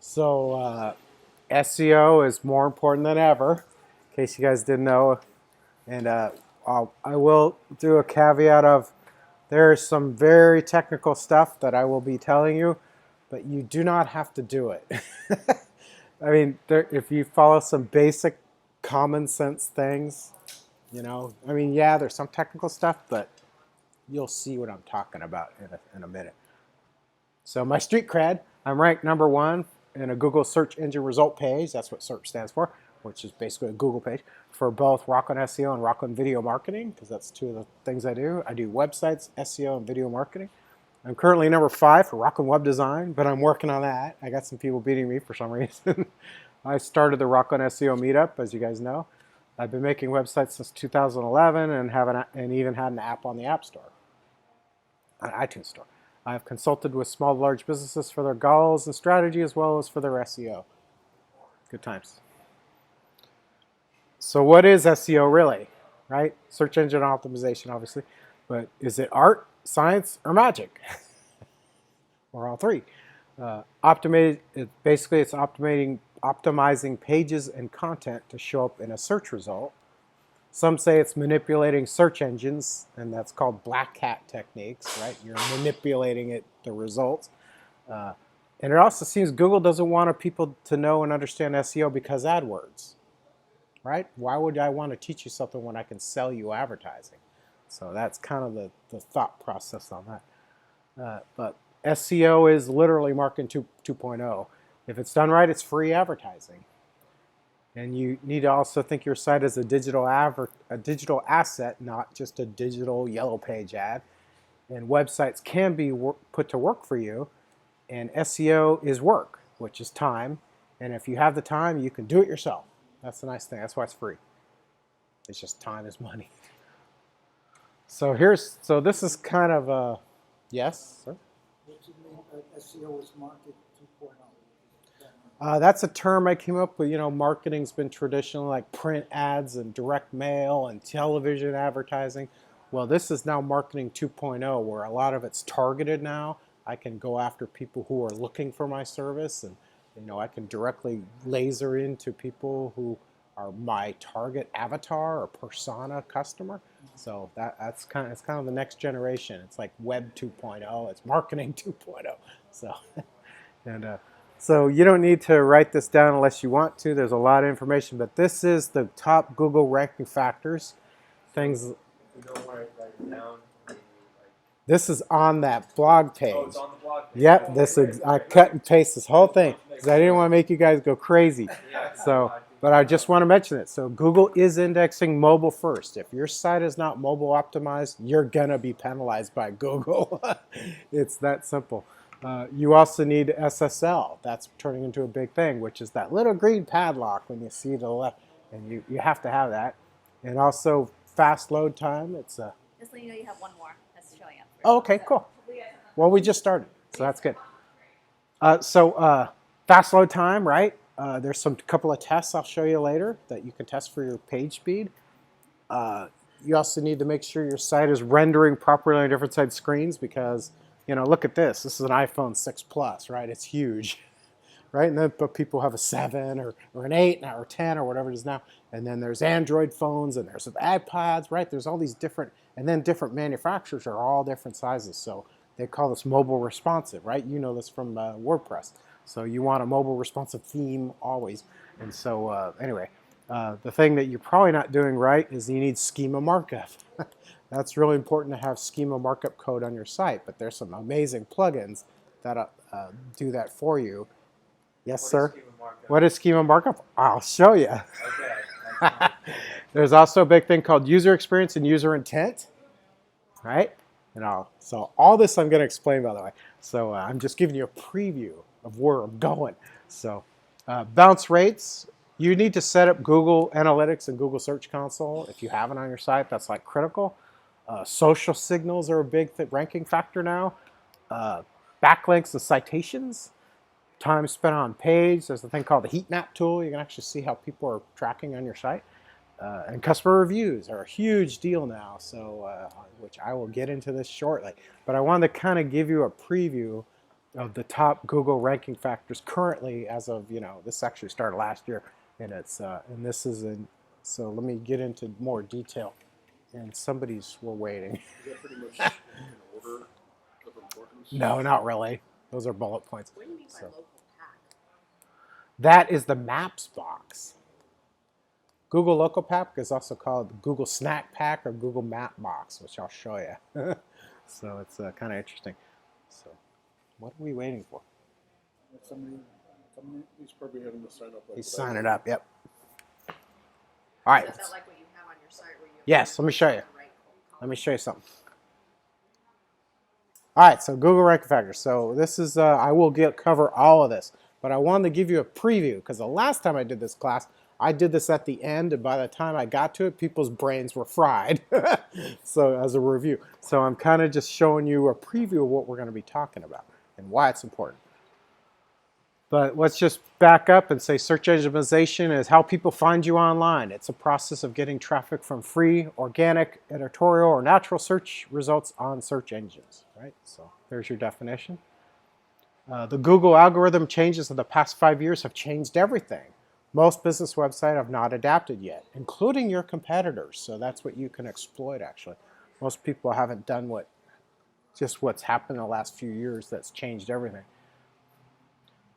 So SEO is more important than ever, in case you guys didn't know. And I will do a caveat of there's some very technical stuff that I will be telling you, but you do not have to do it. I mean, if you follow some basic common sense things, I mean, yeah, there's some technical stuff, but you'll see what I'm talking about in a minute. So my street cred, I'm ranked #1 in a Google search engine result page. That's what search stands for, which is basically a Google page for both Rock on SEO and Rock on Video Marketing, because that's two of the things I do. I do websites, SEO, and video marketing. I'm currently #5 for Rock on Web Design, but I'm working on that. I got some people beating me for some reason. I started the Rock on SEO meetup, as you guys know. I've been making websites since 2011 and even had an app on the App Store, an iTunes Store. I've consulted with small to large businesses for their goals and strategy as well as for their SEO. Good times. So what is SEO really, right? Search engine optimization, obviously. But is it art, science, or magic? Or all three? Basically, it's optimizing pages and content to show up in a search result. Some say it's manipulating search engines, and that's called black hat techniques, right? You're manipulating the results. And it also seems Google doesn't want people to know and understand SEO because AdWords, right? Why would I want to teach you something when I can sell you advertising? So that's kind of the thought process on that. But SEO is literally marketing 2.0. If it's done right, it's free advertising. And you need to also think your site as a digital asset, not just a digital yellow page ad. And websites can be put to work for you. And SEO is work, which is time. And if you have the time, you can do it yourself. That's the nice thing. That's why it's free. It's just time is money. So this is kind of a, yes, sir? What do you mean by SEO is market 2.0? That's a term I came up with. Marketing's been traditional, like print ads and direct mail and television advertising. Well, this is now marketing 2.0, where a lot of it's targeted now. I can go after people who are looking for my service, and I can directly laser into people who are my target avatar or persona customer. So it's kind of the next generation. It's like Web 2.0. It's marketing 2.0. So and so you don't need to write this down unless you want to. There's a lot of information, but this is the top Google ranking factors. Things. You don't want to write it down. This is on that blog page. Oh, it's on the blog page. Yep. Oh, I cut and paste this whole thing because I didn't want to make you guys go crazy. But I just want to mention it. So Google is indexing mobile first. If your site is not mobile optimized, you're gonna be penalized by Google. It's that simple. You also need SSL. That's turning into a big thing, which is that little green padlock when you see to the left, and you have to have that. And also fast load time. It's a. Just let you know you have one more that's showing up. Oh, okay, cool. Well, we just started, so that's good. Fast load time, right? There's couple of tests I'll show you later that you can test for your page speed. You also need to make sure your site is rendering properly on different side screens because, look at this. This is an iPhone 6 Plus, right? It's huge, right? And then but people have a 7 or an 8 now or 10 or whatever it is now. And then there's Android phones and there's iPads, right? There's all these different, and then different manufacturers are all different sizes. So they call this mobile responsive, right? You know this from WordPress. So you want a mobile responsive theme always. And so anyway, the thing that you're probably not doing right is you need schema markup. That's really important to have schema markup code on your site, but there's some amazing plugins that do that for you. Yes, sir? What is schema markup? I'll show you. Okay. There's also a big thing called user experience and user intent, right? So all this I'm going to explain, by the way. So I'm just giving you a preview of where I'm going. So bounce rates. You need to set up Google Analytics and Google Search Console. If you have it on your site, that's like critical. Social signals are a big ranking factor now. Backlinks and citations. Time spent on page. There's a thing called the heat map tool. You can actually see how people are tracking on your site. And customer reviews are a huge deal now, so which I will get into this shortly. But I wanted to kind of give you a preview of the top Google ranking factors currently, as of this actually started last year, and and this is in. So let me get into more detail. And we're waiting. Is that pretty much in order of importance? No, not really. Those are bullet points. What do you mean by So local pack? that is the Maps box. Google Local Pack is also called Google Snack Pack or Google Map Box, which I'll show you. So it's kind of interesting. So what are we waiting for? Somebody, He's probably having to sign up. Like He's that. signing up. Yep. All right. Is that like what you have on your site where you Yes, let me show you. Right Let me show you something. All right, so Google ranking factors. So this is, I will cover all of this, but I wanted to give you a preview because the last time I did this class, I did this at the end, and by the time I got to it, people's brains were fried. So as a review. So I'm kind of just showing you a preview of what we're going to be talking about and why it's important. But let's just back up and say search engine optimization is how people find you online. It's a process of getting traffic from free, organic, editorial, or natural search results on search engines, right? So there's your definition. The Google algorithm changes of the past 5 years have changed everything. Most business websites have not adapted yet, including your competitors. So that's what you can exploit, actually. Most people haven't done what's happened in the last few years that's changed everything.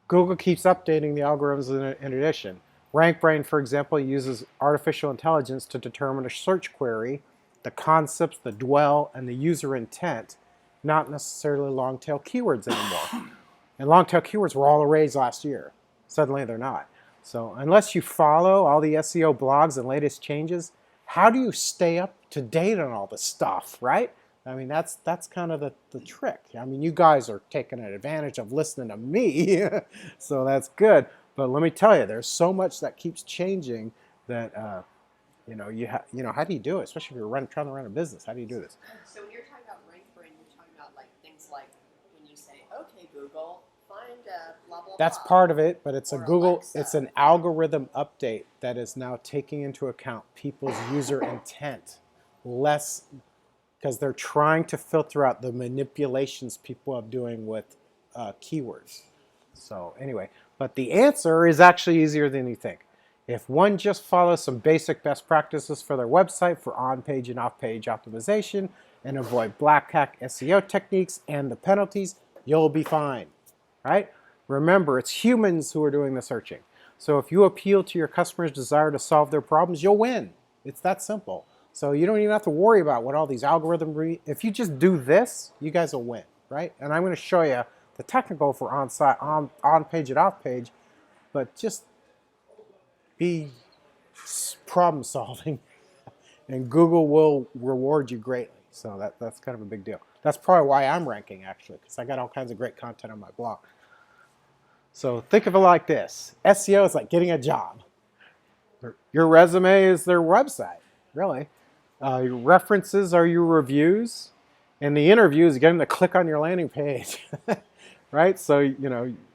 Google keeps updating the algorithms in addition. RankBrain, for example, uses artificial intelligence to determine a search query, the concepts, the dwell, and the user intent, not necessarily long-tail keywords anymore. And long-tail keywords were all the rage last year. Suddenly they're not. So unless you follow all the SEO blogs and latest changes, how do you stay up to date on all this stuff, right? I mean, that's kind of the trick. I mean, you guys are taking advantage of listening to me, so that's good. But let me tell you, there's so much that keeps changing that, how do you do it? Especially if you're trying to run a business. How do you do this? So when you're talking about RankBrain, you're talking about like things like when you say, "Okay, Google, find blah blah." That's blah. part of it, but it's a Or Google, Alexa. it's an algorithm update that is now taking into account people's user intent, less because they're trying to filter out the manipulations people are doing with keywords. So anyway, but the answer is actually easier than you think. If one just follows some basic best practices for their website for on-page and off-page optimization and avoid black hack SEO techniques and the penalties, you'll be fine, right? Remember, it's humans who are doing the searching. So if you appeal to your customers' desire to solve their problems, you'll win. It's that simple. So you don't even have to worry about what all these algorithms if you just do this, you guys will win, right? And I'm going to show you the technical for on-page and off-page, but just be problem solving, and Google will reward you greatly. So that's kind of a big deal. That's probably why I'm ranking, actually, because I got all kinds of great content on my blog. So think of it like this. SEO is like getting a job. Your resume is their website, really. Your references are your reviews, and the interview is getting them to click on your landing page, right? So,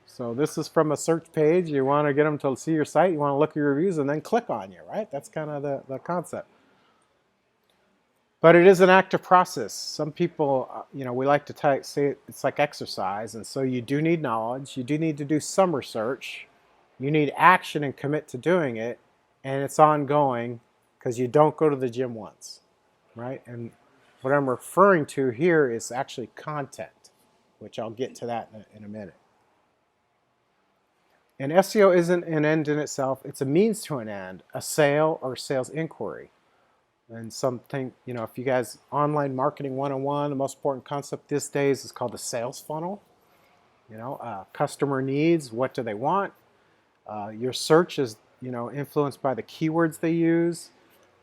so this is from a search page. You want to get them to see your site. You want to look at your reviews and then click on you, right? That's kind of the concept. But it is an active process. Some people, we like to say it's like exercise, and so you do need knowledge. You do need to do some research. You need action and commit to doing it, and it's ongoing because you don't go to the gym once, right? And what I'm referring to here is actually content, which I'll get to that in a minute. And SEO isn't an end in itself. It's a means to an end, a sale or sales inquiry. And something, if you guys, online marketing 101, the most important concept these days is called the sales funnel. Customer needs, what do they want? Your search is, influenced by the keywords they use.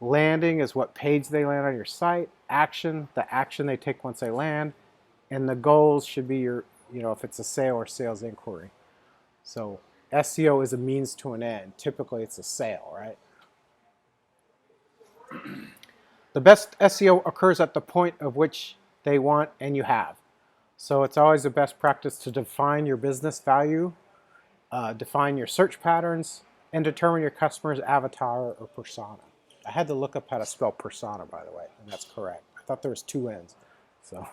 Landing is what page they land on your site. Action, the action they take once they land. And the goals should be your, if it's a sale or sales inquiry. So SEO is a means to an end. Typically it's a sale, right? The best SEO occurs at the point of which they want and you have. So it's always the best practice to define your business value, define your search patterns, and determine your customer's avatar or persona. I had to look up how to spell persona, by the way, and that's correct. I thought there was 2 N's. So,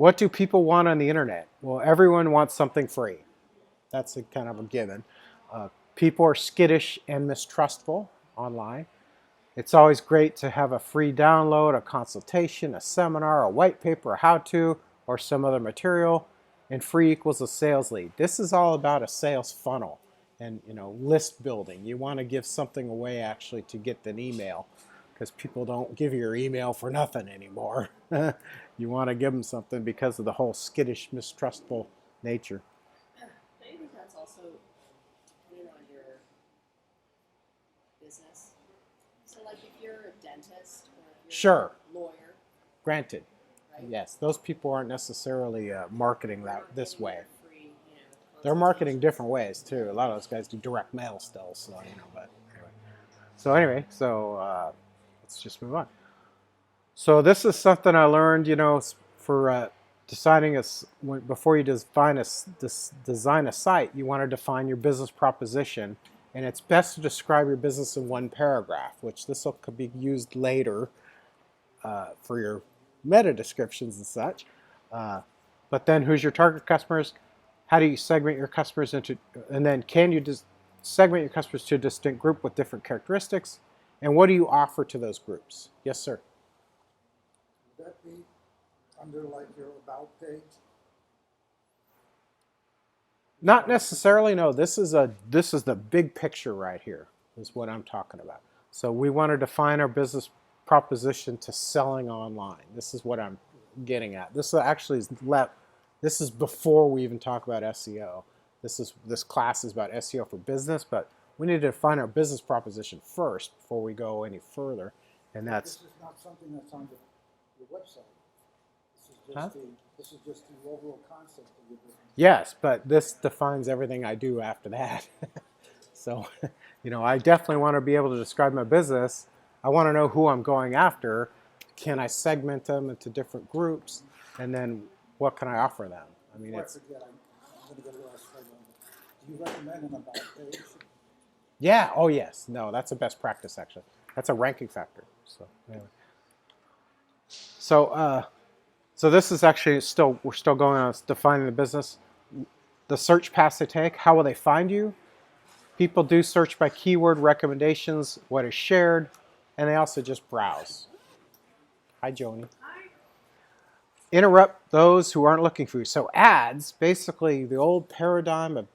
What do people want on the internet? Well, everyone wants something free. That's a kind of a given. People are skittish and mistrustful online. It's always great to have a free download, a consultation, a seminar, a white paper, a how-to, or some other material, and free equals a sales lead. This is all about a sales funnel and list building. You want to give something away actually to get an email, because people don't give you your email for nothing anymore. You want to give them something because of the whole skittish, mistrustful nature. I think that's also depending on your business. So, like, if you're a dentist or if you're Sure. a lawyer, Granted, right? yes, those people aren't necessarily marketing they're that not this getting way. a free, They're marketing consultation. different ways too. A lot of those guys do direct mail still, so But anyway, let's just move on. So this is something I learned, for deciding before you design a site, you want to define your business proposition, and it's best to describe your business in one paragraph, which could be used later for your meta descriptions and such. But then, who's your target customers? How do you segment your customers into? And then, can you segment your customers to a distinct group with different characteristics? And what do you offer to those groups? Yes, sir. Would that be under like your about page? Not necessarily. No. This is the big picture right here. Is what I'm talking about. So we want to define our business proposition to selling online. This is what I'm getting at. This is before we even talk about SEO. This class is about SEO for business, but we need to define our business proposition first before we go any further. And This is not something that's on your website. This is just the overall concept of your business. yes, but this defines everything I do after that. So, I definitely want to be able to describe my business. I want to know who I'm going after. Can I segment them into different groups? And then what can I offer them? I mean, Before I it's, forget, I'm going to get a little straight on it. Do you recommend an about page? yeah, oh yes. No, that's a best practice actually. That's a ranking factor. So, anyway. So this is actually we're still going on defining the business. The search paths they take, how will they find you? People do search by keyword recommendations, what is shared, and they also just browse. Hi, Joni. Interrupt those who aren't looking for you. So ads, basically the old paradigm of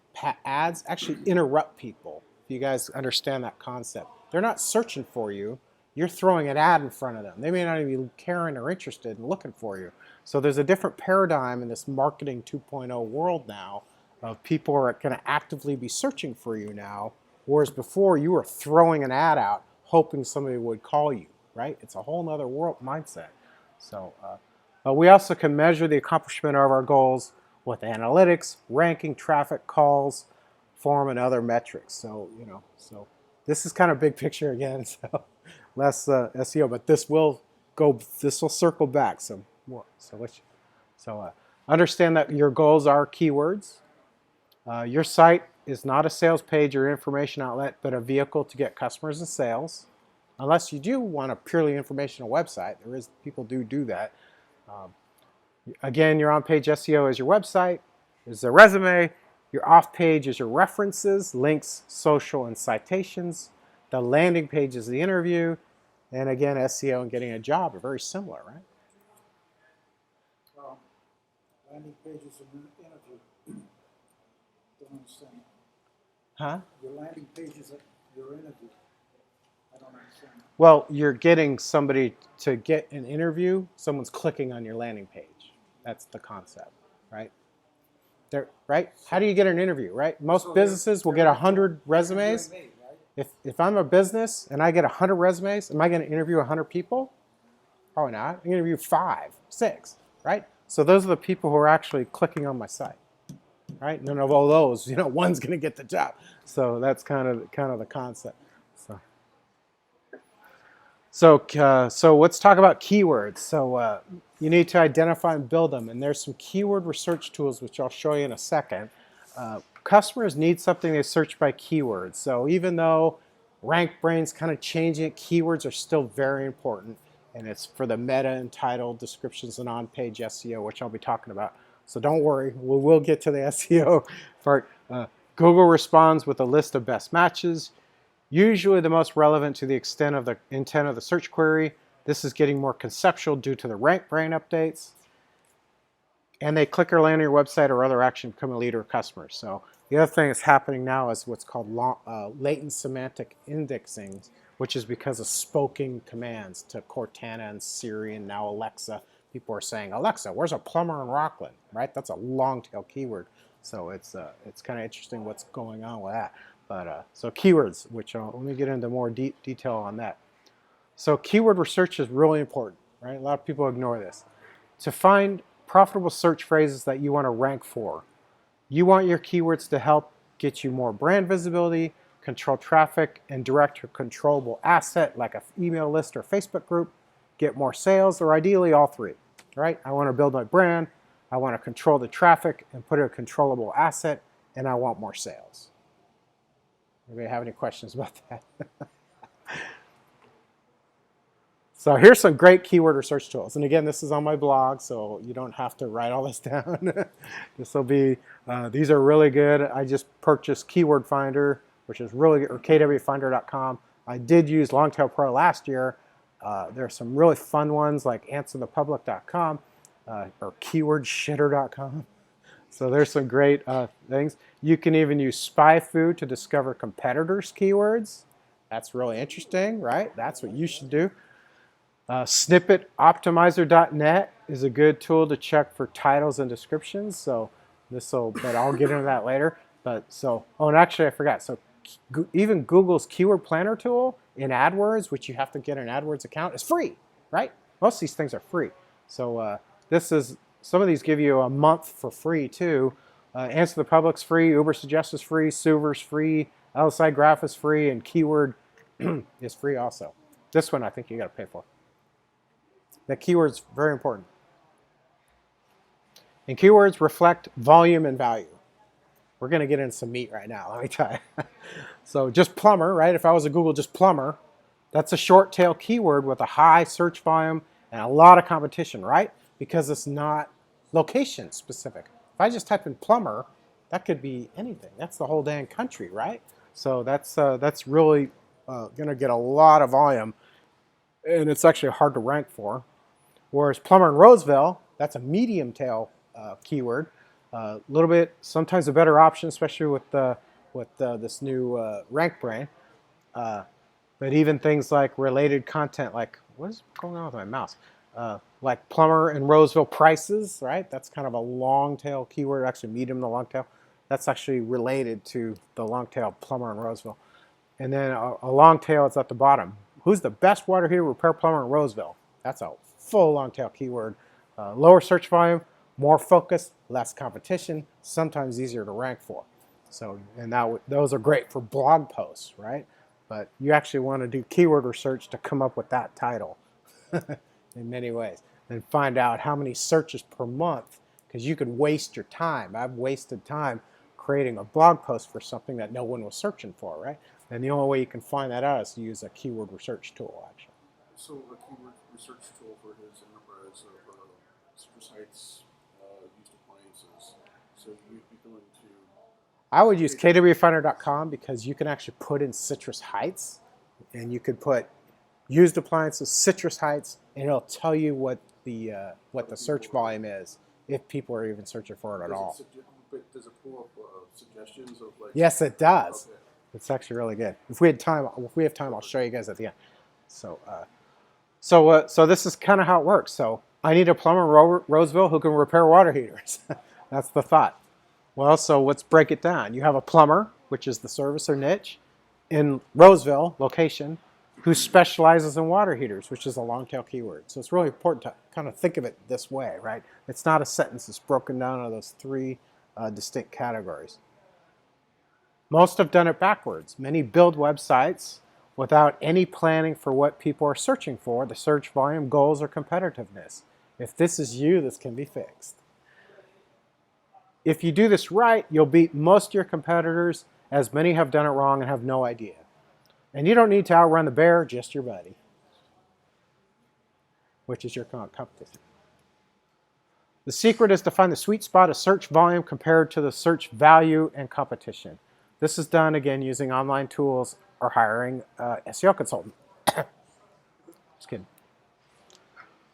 ads actually interrupt people. If you guys understand that concept. They're not searching for you. You're throwing an ad in front of them. They may not even be caring or interested in looking for you. So there's a different paradigm in this marketing 2.0 world now of people are going to actively be searching for you now, whereas before you were throwing an ad out hoping somebody would call you, right? It's a whole other world mindset. So, but we also can measure the accomplishment of our goals with analytics, ranking, traffic, calls, form, and other metrics. So, so this is kind of big picture again, so less SEO, but this will circle back some more. So understand that your goals are keywords. Your site is not a sales page or information outlet, but a vehicle to get customers and sales. Unless you do want a purely informational website, people do that. Again, your on-page SEO is your website, is a resume. Your off-page is your references, links, social, and citations. The landing page is the interview. And again, SEO and getting a job are very similar, right? Landing pages and interview. Don't understand. Huh? Your landing pages are your interview. I don't understand. Well, you're getting somebody to get an interview. Someone's clicking on your landing page. That's the concept, right? Right? How do you get an interview, right? Most businesses will get 100 resumes. Me, right? If I'm a business and I get 100 resumes, am I going to interview 100 people? Probably not. I'm going to interview 5, 6, right? So those are the people who are actually clicking on my site, right? And of all those, one's going to get the job. So that's kind of the concept. So let's talk about keywords. So you need to identify and build them, and there's some keyword research tools which I'll show you in a second. Customers need something they search by keywords. So even though RankBrain's kind of changing it, keywords are still very important. and it's for the meta and title descriptions and on-page SEO, which I'll be talking about. So don't worry, we will get to the SEO part. Google responds with a list of best matches, usually the most relevant to the extent of the intent of the search query. This is getting more conceptual due to the rank brain updates. And they click or land on your website or other action become a lead or customer. So the other thing that's happening now is what's called latent semantic indexing, which is because of spoken commands to Cortana and Siri and now Alexa. People are saying, Alexa, where's a plumber in Rockland? Right? That's a long tail keyword. So it's kind of interesting what's going on with that. But so keywords, which let me get into more detail on that. So keyword research is really important, right? A lot of people ignore this. To find profitable search phrases that you want to rank for, you want your keywords to help get you more brand visibility, control traffic, and direct your controllable asset like an email list or Facebook group, get more sales, or ideally all three, right? I want to build my brand, I want to control the traffic and put a controllable asset, and I want more sales. Anybody have any questions about that? So here's some great keyword research tools. And again, this is on my blog, so you don't have to write all this down. This will be, these are really good. I just purchased Keyword Finder, which is really good, or kwfinder.com. I did use Longtail Pro last year. There are some really fun ones like answerthepublic.com or keywordshitter.com. So there's some great things. You can even use SpyFu to discover competitors' keywords. That's really interesting, right? That's what you should do. Snippetoptimizer.net is a good tool to check for titles and descriptions. So but I'll get into that later. But so, oh, and actually I forgot. So even Google's Keyword Planner tool in AdWords, which you have to get an AdWords account, is free, right? Most of these things are free. So some of these give you a month for free too. Answer the Public's free, Ubersuggest is free, Suver's free, LSI Graph is free, and Keyword is free also. This one I think you got to pay for. The keyword's very important. And keywords reflect volume and value. We're going to get into some meat right now, let me tell you. So just plumber, right? If I was a Google just plumber, that's a short tail keyword with a high search volume and a lot of competition, right? Because it's not location specific. If I just type in plumber, that could be anything. That's the whole dang country, right? So that's really going to get a lot of volume, and it's actually hard to rank for. Whereas plumber in Roseville, that's a medium tail keyword. A little bit, sometimes a better option, especially with this new rank brain. But even things like related content, like what is going on with my mouse? Like plumber in Roseville prices, right? That's kind of a long tail keyword, actually medium to long tail. That's actually related to the long tail plumber in Roseville. And then a long tail is at the bottom. Who's the best water heater repair plumber in Roseville? That's a full long tail keyword. Lower search volume, more focus, less competition, sometimes easier to rank for. So, and those are great for blog posts, right? But you actually want to do keyword research to come up with that title in many ways. And find out how many searches per month, because you could waste your time. I've wasted time creating a blog post for something that no one was searching for, right? And the only way you can find that out is to use a keyword research tool, actually. So a keyword research tool for his enterprise of Citrus Heights used appliances. So you'd be going to... I would use kwfinder.com because you can actually put in Citrus Heights, and you could put used appliances, Citrus Heights, and it'll tell you what the search volume is, if people are even searching for it at all. But does it pull up suggestions of like? Yes, it does. Okay. It's actually really good. If we have time, I'll show you guys at the end. So this is kind of how it works. So I need a plumber in Roseville who can repair water heaters. That's the thought. Well, so let's break it down. You have a plumber, which is the service or niche, in Roseville location, who specializes in water heaters, which is a long tail keyword. So it's really important to kind of think of it this way, right? It's not a sentence. It's broken down into those three distinct categories. Most have done it backwards. Many build websites without any planning for what people are searching for, the search volume, goals, or competitiveness. If this is you, this can be fixed. If you do this right, you'll beat most of your competitors, as many have done it wrong and have no idea. And you don't need to outrun the bear, just your buddy. which is your competition. The secret is to find the sweet spot of search volume compared to the search value and competition. This is done, again, using online tools or hiring a SEO consultant. Just kidding.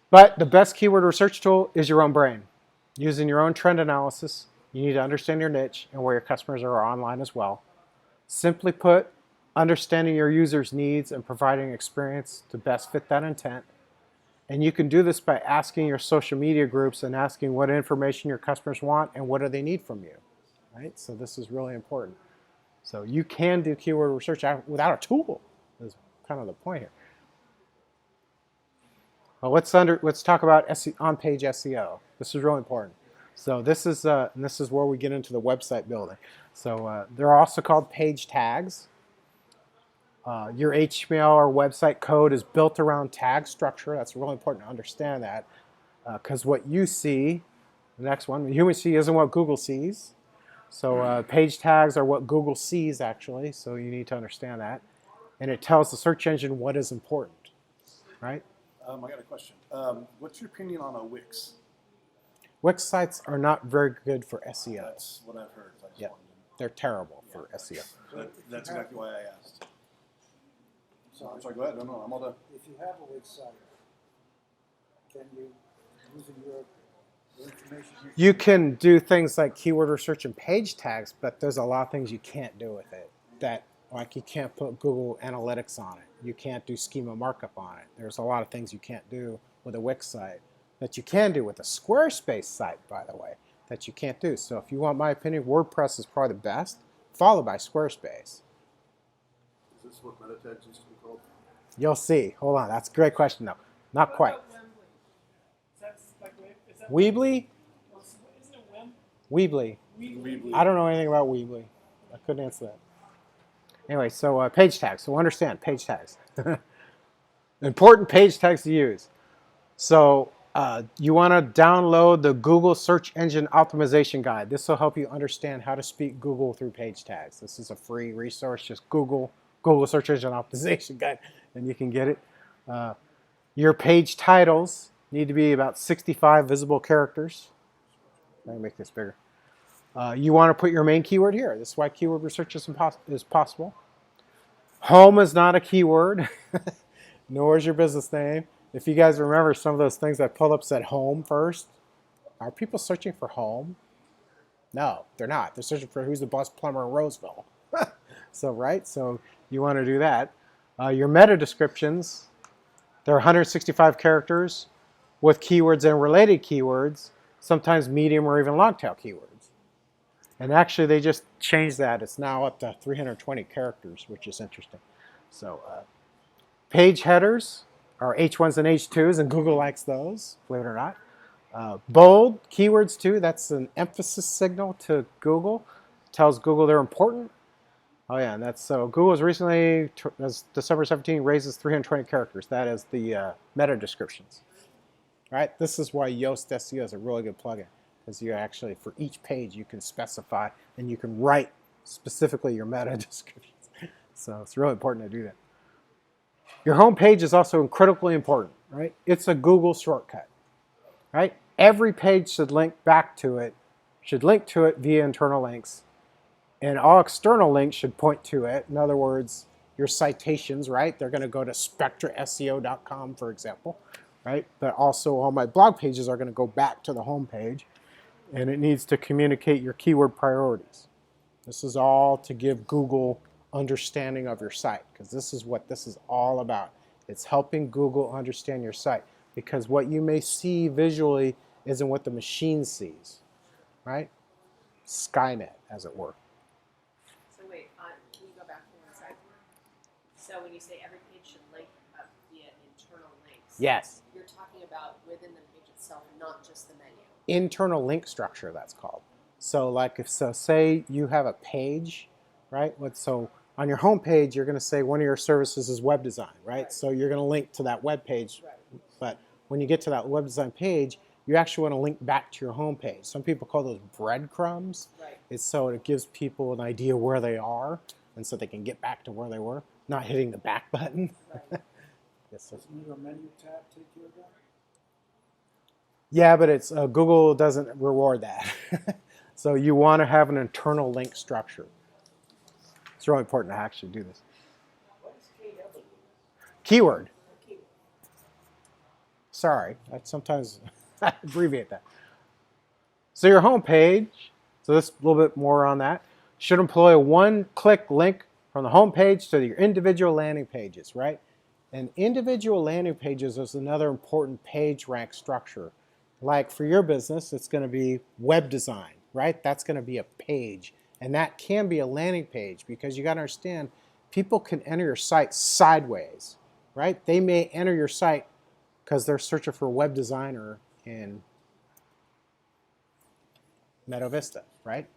But the best keyword research tool is your own brain. Using your own trend analysis, you need to understand your niche and where your customers are online as well. Simply put, understanding your users' needs and providing experience to best fit that intent. And you can do this by asking your social media groups and asking what information your customers want and what do they need from you, right? So this is really important. So you can do keyword research without a tool, is kind of the point here. Well, let's talk about on-page SEO. This is really important. So this is where we get into the website building. So they're also called page tags. Your HTML or website code is built around tag structure. That's really important to understand that, because what you see, the next one, what humans see isn't what Google sees. So page tags are what Google sees, actually, so you need to understand that. And it tells the search engine what is important, right? I got a question. What's your opinion on a Wix? Wix sites are not very good for SEO. That's what I've heard. So I just Yeah, wanted to- they're terrible for SEO. That's exactly why I asked. So I'm sorry, go ahead. No, I'm all done. if you have a website, can you, using your information? You can do things like keyword research and page tags, but there's a lot of things you can't do with it. That, like, you can't put Google Analytics on it. You can't do schema markup on it. There's a lot of things you can't do with a Wix site that you can do with a Squarespace site, by the way, that you can't do. So if you want my opinion, WordPress is probably the best, followed by Squarespace. Is this what meta tags used to be called? You'll see. Hold on. That's a great question, though. Not quite. Weebly? Weebly. Weebly. I don't know anything about Weebly. I couldn't answer that. Anyway, so page tags. So understand page tags. Important page tags to use. So you want to download the Google Search Engine Optimization Guide. This will help you understand how to speak Google through page tags. This is a free resource. Just Google Search Engine Optimization Guide, and you can get it. Your page titles need to be about 65 visible characters. Let me make this bigger. You want to put your main keyword here. This is why keyword research is possible. Home is not a keyword, nor is your business name. If you guys remember some of those things I pulled up said home first. Are people searching for home? No, they're not. They're searching for who's the best plumber in Roseville. So you want to do that. Your meta descriptions, they're 165 characters with keywords and related keywords, sometimes medium or even long tail keywords. And actually, they just changed that. It's now up to 320 characters, which is interesting. So page headers are H1s and H2s, and Google likes those, believe it or not. Bold keywords, too. That's an emphasis signal to Google. Tells Google they're important. Oh, yeah, and that's so Google has recently, as December 17, raises 320 characters. That is the meta descriptions. Right? This is why Yoast SEO is a really good plugin, because you actually, for each page, you can specify and you can write specifically your meta descriptions. So it's really important to do that. Your home page is also critically important, right? It's a Google shortcut, right? Every page should link back to it, should link to it via internal links, and all external links should point to it. In other words, your citations, right? They're going to go to spectraseo.com, for example, right? But also all my blog pages are going to go back to the home page, and it needs to communicate your keyword priorities. This is all to give Google understanding of your site, because this is what this is all about. It's helping Google understand your site, because what you may see visually isn't what the machine sees, right? Skynet, as it were. So wait, can you go back to one second? So when you say every page should link up via internal links, Yes. you're talking about within the page itself, not just the menu. Internal link structure, that's called. So like say you have a page, right? So on your home page, you're going to say one of your services is web design, right? So you're going to link to that web page. Right. But when you get to that web design page, you actually want to link back to your home page. Some people call those breadcrumbs. Right. It's so it gives people an idea where they are, and so they can get back to where they were, not hitting the back button. Right. Yes, sir. Doesn't your menu tab take care of that? Yeah, but it's Google doesn't reward that. So you want to have an internal link structure. It's really important to actually do this. What is KW? Keyword. Okay. Sorry, I sometimes I abbreviate that. So your home page, so this a little bit more on that, should employ a one-click link from the home page to your individual landing pages, right? And individual landing pages is another important page rank structure. Like for your business, it's going to be web design, right? That's going to be a page. And that can be a landing page because you got to understand people can enter your site sideways, right? They may enter your site because they're searching for a web designer in Meta Vista, right?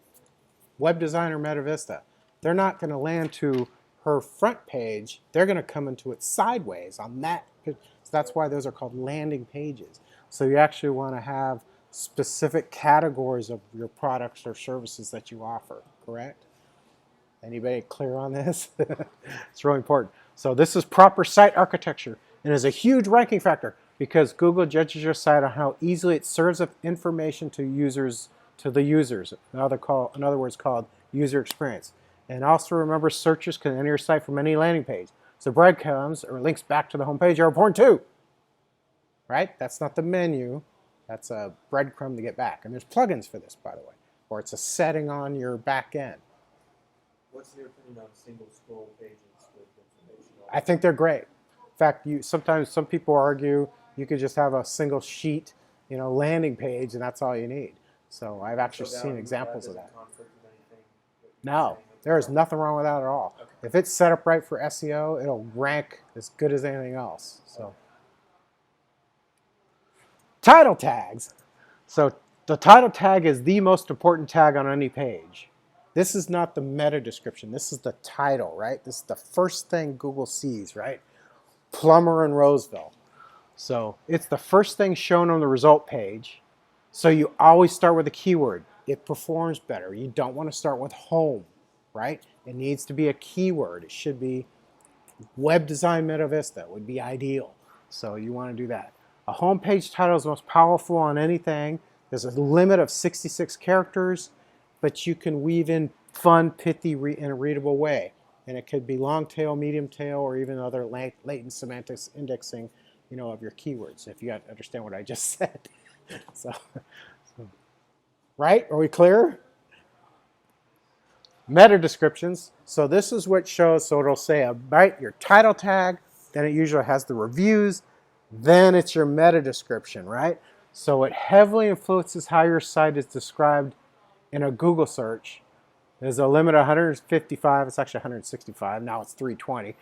Web designer Meta Vista. They're not going to land to her front page. They're going to come into it sideways on that. So that's why those are called landing pages. So you actually want to have specific categories of your products or services that you offer, correct? Anybody clear on this? It's really important. So this is proper site architecture and is a huge ranking factor because Google judges your site on how easily it serves up information to users, to the users. In other words, called user experience. And also remember, searchers can enter your site from any landing page. So breadcrumbs or links back to the home page are important too. Right? That's not the menu. That's a breadcrumb to get back. And there's plugins for this, by the way. Or it's a setting on your back end. What's your opinion on single scroll pages with information? I think they're great. In fact, sometimes some people argue you could just have a single sheet, landing page, and that's all you need. So I've actually seen examples of that. Conflict with anything that you're No, saying? there is nothing wrong with that at all. Okay. If it's set up right for SEO, it'll rank as good as anything else. So title tags. So the title tag is the most important tag on any page. This is not the meta description. This is the title, right? This is the first thing Google sees, right? Plumber in Roseville. So it's the first thing shown on the result page. So you always start with a keyword. It performs better. You don't want to start with home, right? It needs to be a keyword. It should be web design Meta Vista would be ideal. So you want to do that. A home page title is the most powerful on anything. There's a limit of 66 characters, but you can weave in fun, pithy, in a readable way. And it could be long tail, medium tail, or even other latent semantics indexing, of your keywords, if you understand what I just said. So, right? Are we clear? Meta descriptions. So this is what shows, so it'll say, right, your title tag, then it usually has the reviews, then it's your meta description, right? So it heavily influences how your site is described in a Google search. There's a limit of 155, it's actually 165, now it's 320.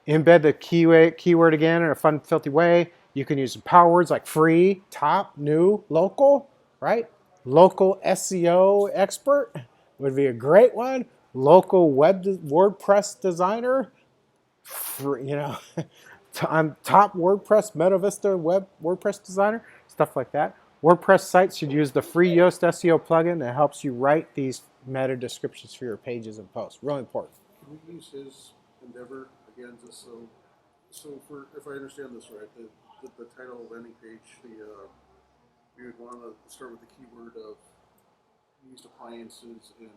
Embed the keyword again in a fun, filthy way. You can use power words like free, top, new, local, right? Local SEO expert would be a great one. Local WordPress designer, I'm top WordPress Meta Vista web WordPress designer, stuff like that. WordPress sites should use the free Yoast SEO plugin that helps you write these meta descriptions for your pages and posts. Really important. Can we use his endeavor again, just if I understand this right, the title landing page, we would want to start with the keyword of used appliances and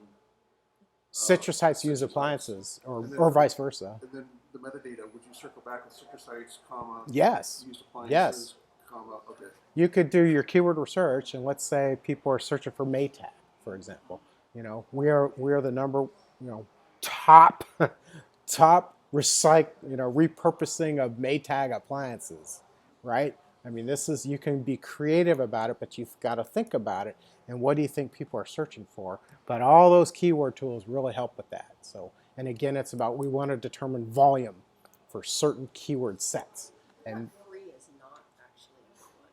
Citrus sites use Citrus appliances, And then- or vice versa. and then the metadata. Would you circle back with citrus sites, comma Yes. used appliances, Yes. comma okay. You could do your keyword research, and let's say people are searching for Maytag, for example. We are the number, top repurposing of Maytag appliances, right? I mean, you can be creative about it, but you've got to think about it. And what do you think people are searching for? But all those keyword tools really help with that. So, and again, it's about, we want to determine volume for certain keyword sets. And Free is not actually fun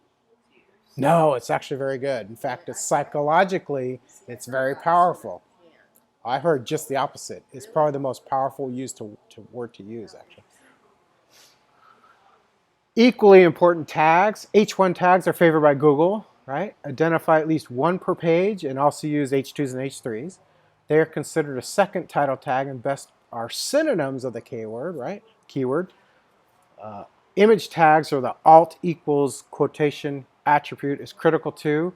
to use. no, it's actually very good. In fact, it's psychologically, it's very powerful. I heard just the opposite. It's probably the most powerful word to use, actually. Equally important tags. H1 tags are favored by Google, right? Identify at least one per page and also use H2s and H3s. They are considered a second title tag and best are synonyms of the keyword, right? Keyword. Image tags are the alt equals quotation attribute is critical too,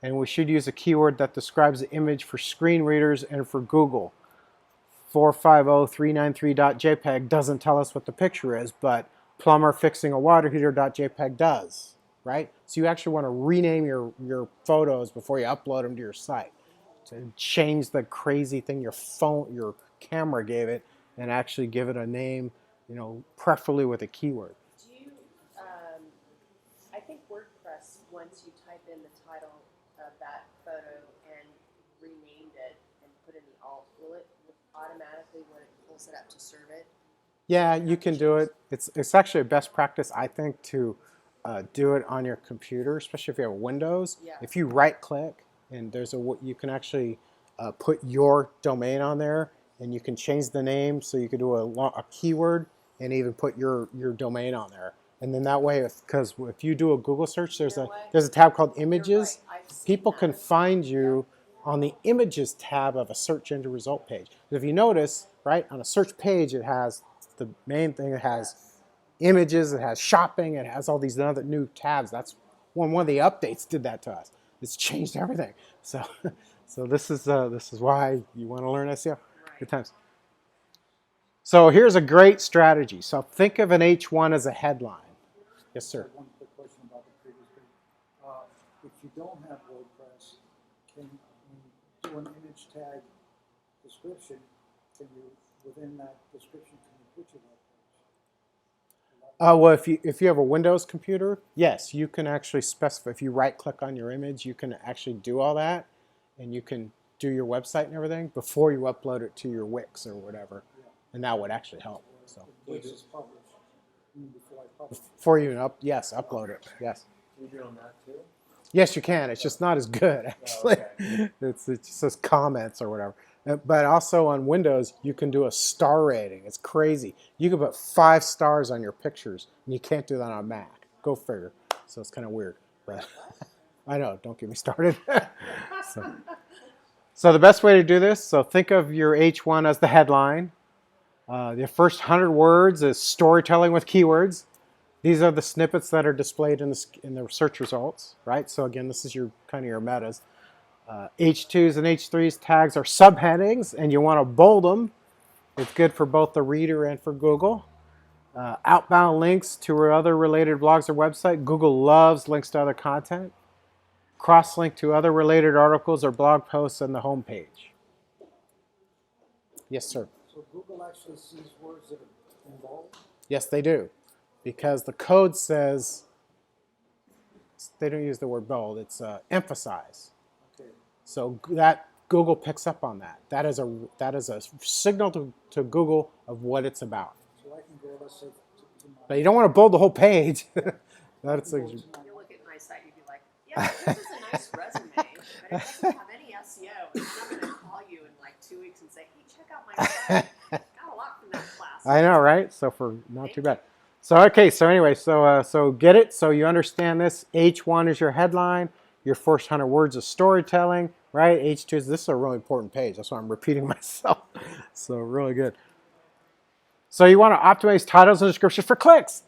and we should use a keyword that describes the image for screen readers and for Google. 450393.jpg doesn't tell us what the picture is, but plumber fixing a water heater.jpg does, right? So you actually want to rename your photos before you upload them to your site. To change the crazy thing your camera gave it and actually give it a name, preferably with a keyword. Do you, I think WordPress, once you type in the title of that photo and renamed it and put in the alt, will it automatically, when it pulls it up to serve it? Yeah, you can do it. It's actually a best practice, I think, to do it on your computer, especially if you have Windows. Yeah. If you right-click and you can actually put your domain on there, and you can change the name, so you could do a keyword and even put your domain on there. And then that way, because if you do a Google search, there's a tab called Images. Right. I've seen People that. can find you on the Images tab of a search engine result page. If you notice, right, on a search page, it has the main thing. It has images, it has shopping, it has all these other new tabs. That's one of the updates did that to us. It's changed everything. So this is why you want to learn SEO. Right. Good times. So here's a great strategy. So think of an H1 as a headline. Yes, sir. One quick question about the previous page. If you don't have WordPress, can you do an image tag description? Can you, within that description, can you put your web page? Well, if you have a Windows computer, yes, you can actually specify. If you right-click on your image, you can actually do all that, and you can do your website and everything before you upload it to your Wix or whatever, and that would actually help. So Wix is published. Before I publish. before you upload it. Yes. Can you do on that too? Yes, you can. It's just not as good, actually. okay. It just says comments or whatever. But also on Windows, you can do a star rating. It's crazy. You can put 5 stars on your pictures, and you can't do that on Mac. Go figure. So it's kind of weird. But I know. Don't get me started. So the best way to do this, so think of your H1 as the headline. The first 100 words is storytelling with keywords. These are the snippets that are displayed in the search results, right? So again, this is your kind of your metas. H2s and H3s tags are subheadings, and you want to bold them. It's good for both the reader and for Google. Outbound links to other related blogs or website. Google loves links to other content. Cross-link to other related articles or blog posts on the home page. Yes, sir. So Google actually sees words that are in bold? Yes, they do. Because the code says, they don't use the word bold, it's emphasize. Okay. So that Google picks up on that. That is a signal to Google of what it's about. So I can go, let's say, to my... But you don't want to bold the whole page. That's You'll look at my site, you'd be like, yeah, this is a nice resume, but it doesn't have any SEO. And I'm going to call you in like 2 weeks and say, hey, check out my site. Got a lot from that class. I know, right? So for not too bad. So okay, so anyway, so get it. So you understand this. H1 is your headline. Your first 100 words of storytelling, right? H2 is, this is a really important page. That's why I'm repeating myself. So really good. So you want to optimize titles and descriptions for clicks.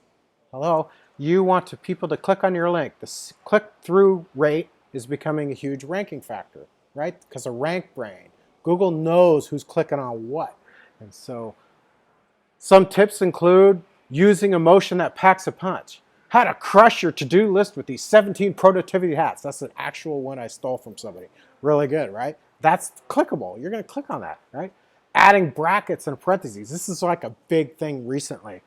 Hello. You want people to click on your link. The click-through rate is becoming a huge ranking factor, right? Because of rank brain. Google knows who's clicking on what. And so some tips include using emotion that packs a punch. How to crush your to-do list with these 17 productivity hacks. That's an actual one I stole from somebody. Really good, right? That's clickable. You're going to click on that, right? Adding brackets and parentheses. This is like a big thing recently.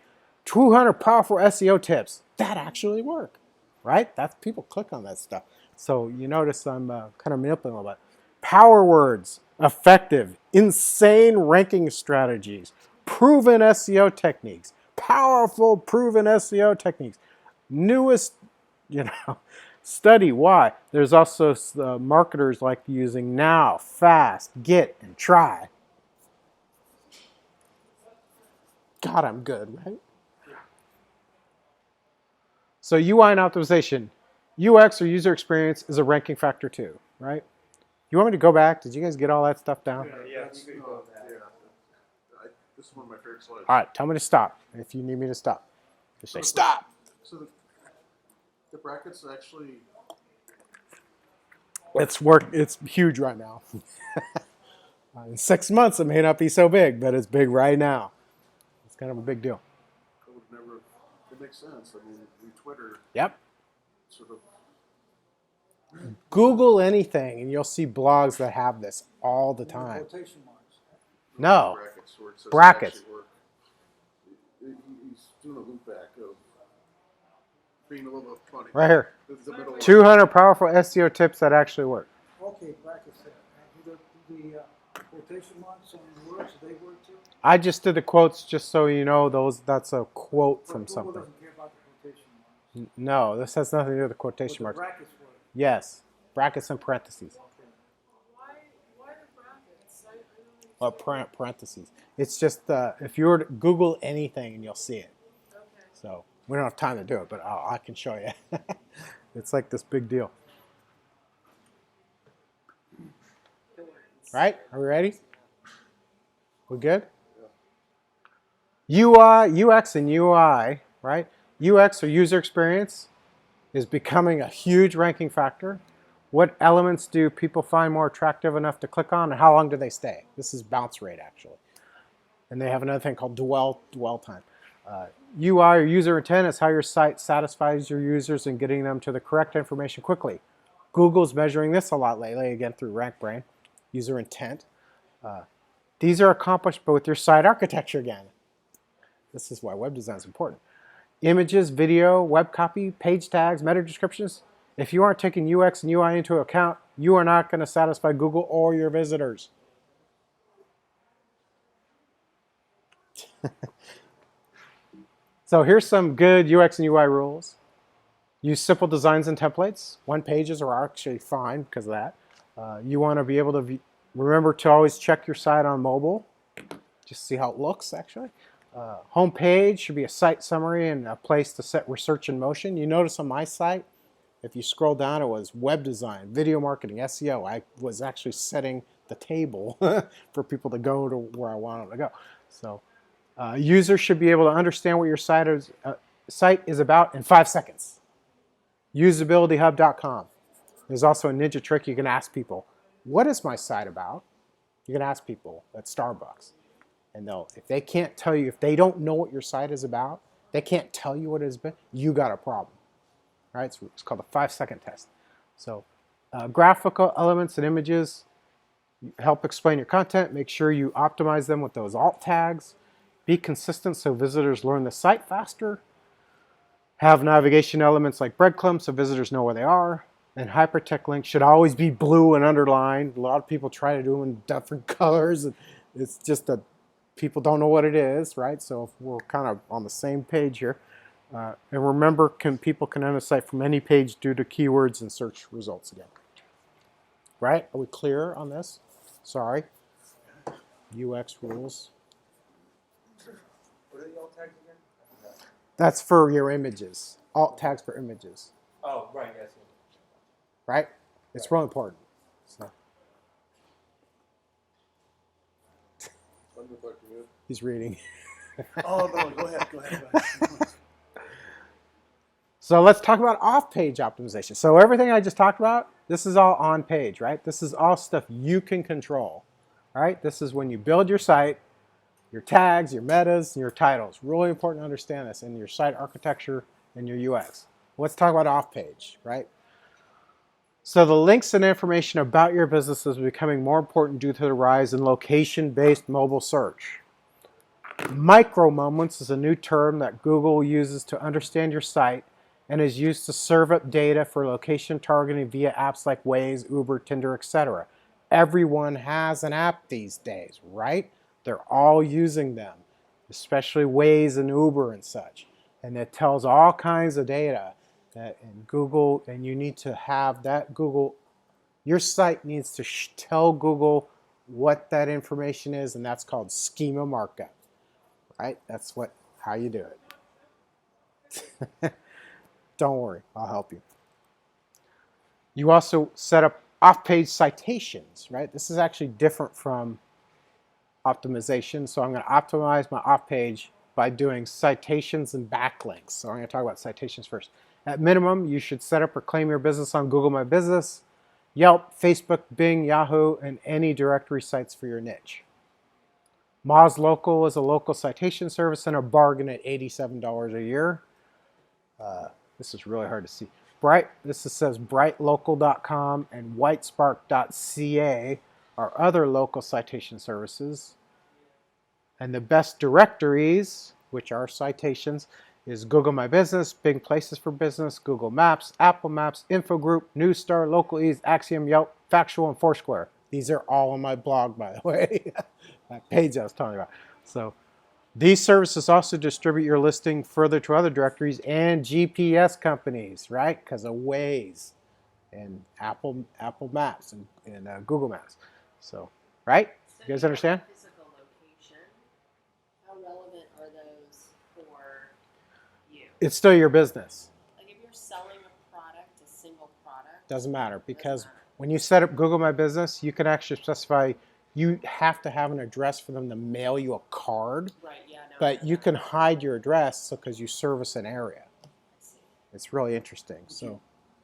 200 powerful SEO tips. That actually work, right? That's, people click on that stuff. So you notice I'm kind of manipulating a little bit. Power words, effective, insane ranking strategies, proven SEO techniques, powerful proven SEO techniques. Newest, study. Why? There's also marketers like using now, fast, get, and try. God, I'm good, right? So UI and optimization. UX or user experience is a ranking factor too, right? You want me to go back? Did you guys get all that stuff down? Yeah, That's, you could go with that. this is one of my favorite slides. All right, tell me to stop if you need me to stop. Just say stop. So the brackets actually It's huge right now. In 6 months, it may not be so big, but it's big right now. It's kind of a big deal. It would never. It makes sense. I mean, Twitter Yep. sort of. Google anything, and you'll see blogs that have this all the And time. quotation marks. No. Brackets. Where it says Brackets. actually work. He's doing a loop back of being a little bit funny. Right here. This is the middle one. 200 powerful SEO tips that actually work. Okay, brackets there. And the quotation marks on the words, do they work too? I just did the quotes just so you know that's a quote But from Google something. doesn't care about the quotation marks. No, this has nothing to do with the But quotation the marks. brackets work. Yes, brackets and parentheses. Okay. Why are brackets? I don't Or parentheses. It's just if you were to Google anything and you'll see it. Okay. So we don't have time to do it, but I can show you. It's like this big deal. Right? Are we ready? We good? UI, UX, and UI, right? UX or user experience is becoming a huge ranking factor. What elements do people find more attractive enough to click on, and how long do they stay? This is bounce rate, actually. And they have another thing called dwell time. UI or user intent is how your site satisfies your users in getting them to the correct information quickly. Google's measuring this a lot lately, again through RankBrain. User intent. These are accomplished with your site architecture again. This is why web design is important. Images, video, web copy, page tags, meta descriptions. If you aren't taking UX and UI into account, you are not going to satisfy Google or your visitors. So here's some good UX and UI rules. Use simple designs and templates. One pages are actually fine because of that. You want to be able to remember to always check your site on mobile. Just see how it looks, actually. Home page should be a site summary and a place to set research in motion. You notice on my site, if you scroll down, it was web design, video marketing, SEO. I was actually setting the table for people to go to where I want them to go. So users should be able to understand what your site is about in 5 seconds. Usabilityhub.com. There's also a ninja trick you can ask people. What is my site about? You can ask people at Starbucks. And if they can't tell you, if they don't know what your site is about, they can't tell you what it is about, you got a problem. Right? So it's called the 5-second test. So graphical elements and images help explain your content. Make sure you optimize them with those alt tags. Be consistent so visitors learn the site faster. Have navigation elements like breadcrumbs so visitors know where they are. And hypertext links should always be blue and underlined. A lot of people try to do them in different colors. And it's just that people don't know what it is, right? So if we're kind of on the same page here. And remember, people can enter a site from any page due to keywords and search results again. Right? Are we clear on this? Sorry. UX rules. What are the alt tags again? That's for your images. Alt tags for images. Oh, right, yes. Right? It's real important. So I'm reflecting it. he's reading. Oh no! Go ahead. Go ahead. So let's talk about off-page optimization. So everything I just talked about, this is all on page, right? This is all stuff you can control. All right? This is when you build your site, your tags, your metas, and your titles. Really important to understand this in your site architecture and your UX. Let's talk about off-page, right? So the links and information about your business is becoming more important due to the rise in location-based mobile search. Micro moments is a new term that Google uses to understand your site and is used to serve up data for location targeting via apps like Waze, Uber, Tinder, etc. Everyone has an app these days, right? They're all using them, especially Waze and Uber and such. And it tells all kinds of data that in Google, and you need to have that Google, your site needs to tell Google what that information is, and that's called schema markup, right? That's how you do it. Don't worry, I'll help you. You also set up off-page citations, right? This is actually different from optimization. So I'm going to optimize my off-page by doing citations and backlinks. So I'm going to talk about citations first. At minimum, you should set up or claim your business on Google My Business. Yelp, Facebook, Bing, Yahoo, and any directory sites for your niche. Moz Local is a local citation service and a bargain at $87 a year. This is really hard to see. Says brightlocal.com and whitespark.ca are other local citation services. And the best directories, which are citations, is Google My Business, Bing Places for Business, Google Maps, Apple Maps, Infogroup, Newstar, Local Ease, Axiom, Yelp, Factual, and Foursquare. These are all on my blog, by the way. That page I was talking about. So these services also distribute your listing further to other directories and GPS companies, right? Because of Waze and Apple Maps and Google Maps. So, right? So You guys if have understand? a physical location, how relevant are those for you? It's still your business. Like if you're selling a product, a single product, Doesn't matter because matter. when you set up Google My Business, you can actually specify you have to have an address for them to mail you a card, right? Yeah, no. I but know you that. can hide your address because you service an area. I see. It's really interesting. So,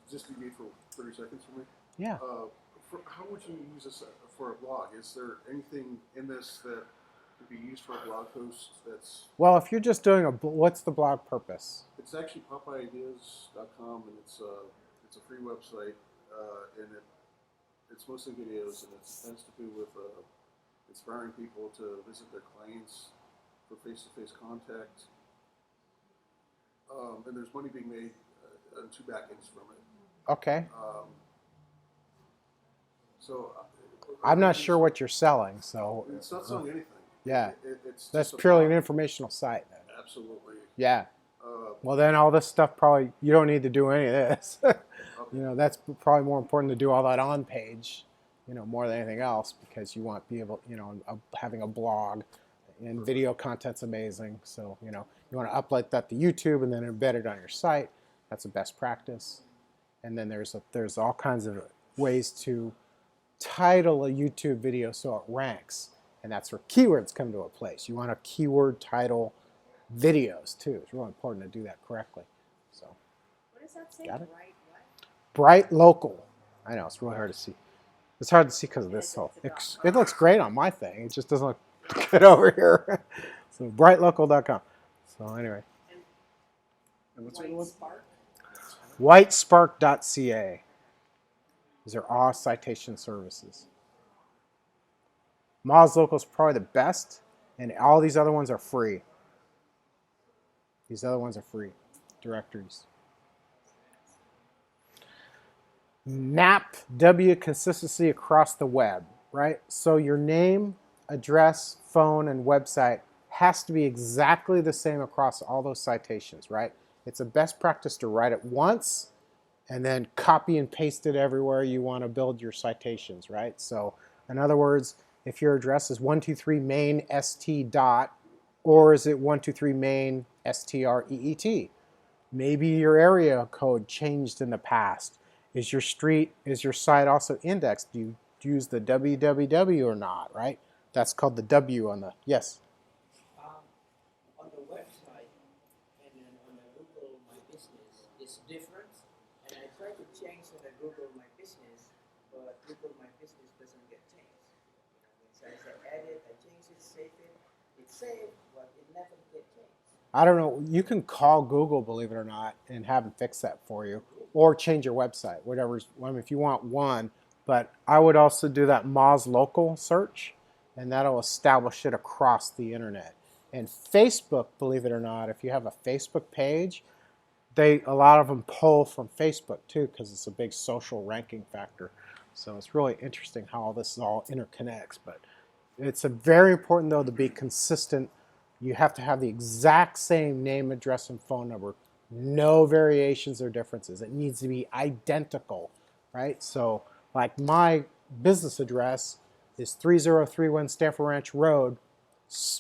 Just to for 30 seconds for me. yeah. How would you use this for a blog? Is there anything in this that could be used for a blog post that's... Well, if you're just doing what's the blog purpose? It's actually popeyeideas.com, and it's a free website, and it's mostly videos, and it has to do with inspiring people to visit their clients for face-to-face contact. And there's money being made on two back ends from it. Okay. So I'm not sure what you're selling, so it's not selling anything. yeah, It's that's just a purely an blog. informational site. Then. Absolutely. Yeah. Uh, Well, then all this stuff probably you don't need to do any of this. okay. That's probably more important to do all that on page, more than anything else because you want to be able, having a blog and video content's amazing. So, you want to upload that to YouTube and then embed it on your site. That's a best practice. And then there's all kinds of ways to title a YouTube video so it ranks. And that's where keywords come to a place. You want to keyword title videos too. It's really important to do that correctly. So, What does that say? Got it? Right? What? bright local. I know it's really hard to see. It's hard to see because of this whole. It looks great on my thing. It just doesn't look good over here. So brightlocal.com. So anyway, And what's White the other one? Spark? whitespark.ca. These are all citation services. Moz Local is probably the best, and all these other ones are free. These other ones are free directories. NAPW consistency across the web, right? So your name, address, phone, and website has to be exactly the same across all those citations, right? It's a best practice to write it once and then copy and paste it everywhere you want to build your citations, right? So in other words, if your address is 123 main st dot, or is it 123 main street? Maybe your area code changed in the past. Is your site also indexed? Do you use the www or not, right? That's called the W on the, yes? On the website and then on the Google My Business, it's different. And I try to change on the Google My Business, but Google My Business doesn't get changed. So I say edit, I change it, save it. It's saved, but it never gets changed. I don't know. You can call Google, believe it or not, and have them fix that for you, or change your website, whatever's. I mean, if you want one, but I would also do that Moz Local search, and that'll establish it across the internet. And Facebook, believe it or not, if you have a Facebook page, a lot of them pull from Facebook too, because it's a big social ranking factor. So it's really interesting how all this all interconnects. But it's very important though to be consistent. You have to have the exact same name, address, and phone number. No variations or differences. It needs to be identical, right? So like my business address is 3031 Stanford Ranch Road,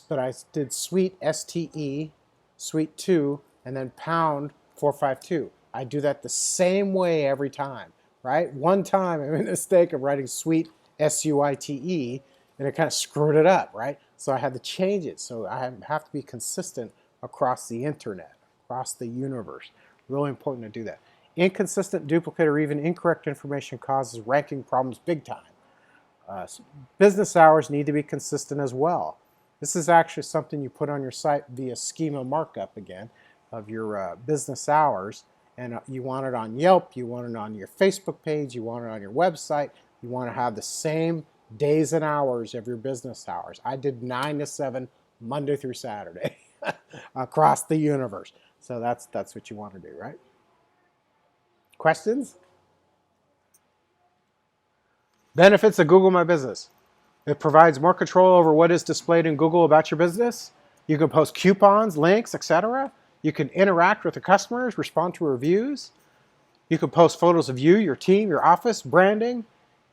but I did suite STE, suite 2, and then pound 452. I do that the same way every time, right? One time I made a mistake of writing suite SUITE, and it kind of screwed it up, right? So I had to change it. So I have to be consistent across the internet, across the universe. Really important to do that. Inconsistent, duplicate, or even incorrect information causes ranking problems big time. Business hours need to be consistent as well. This is actually something you put on your site via schema markup again of your business hours. And you want it on Yelp, you want it on your Facebook page, you want it on your website. You want to have the same days and hours of your business hours. I did 9 to 7 Monday through Saturday across the universe. So that's what you want to do, right? Questions? Benefits of Google My Business. It provides more control over what is displayed in Google about your business. You can post coupons, links, etc. You can interact with the customers, respond to reviews. You can post photos of you, your team, your office, branding,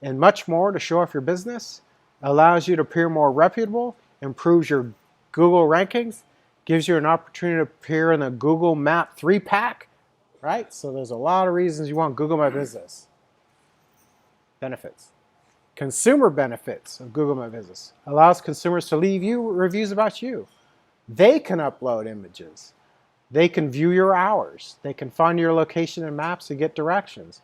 and much more to show off your business. Allows you to appear more reputable, improves your Google rankings, gives you an opportunity to appear in the Google Map 3-pack, right? So there's a lot of reasons you want Google My Business. Benefits. Consumer benefits of Google My Business. Allows consumers to leave you reviews about you. They can upload images. They can view your hours. They can find your location in maps and get directions.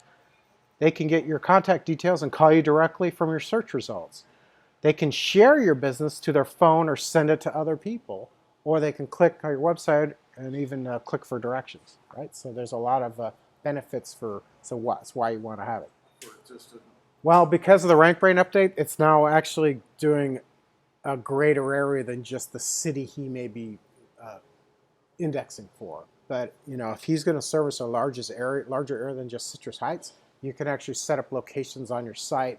They can get your contact details and call you directly from your search results. They can share your business to their phone or send it to other people, or they can click on your website and even click for directions, right? So there's a lot of benefits for, so that's why you want to have it. Well, because of the RankBrain update, it's now actually doing a greater area than just the city he may be indexing for. But you know, if he's going to service a larger area than just Citrus Heights, you can actually set up locations on your site,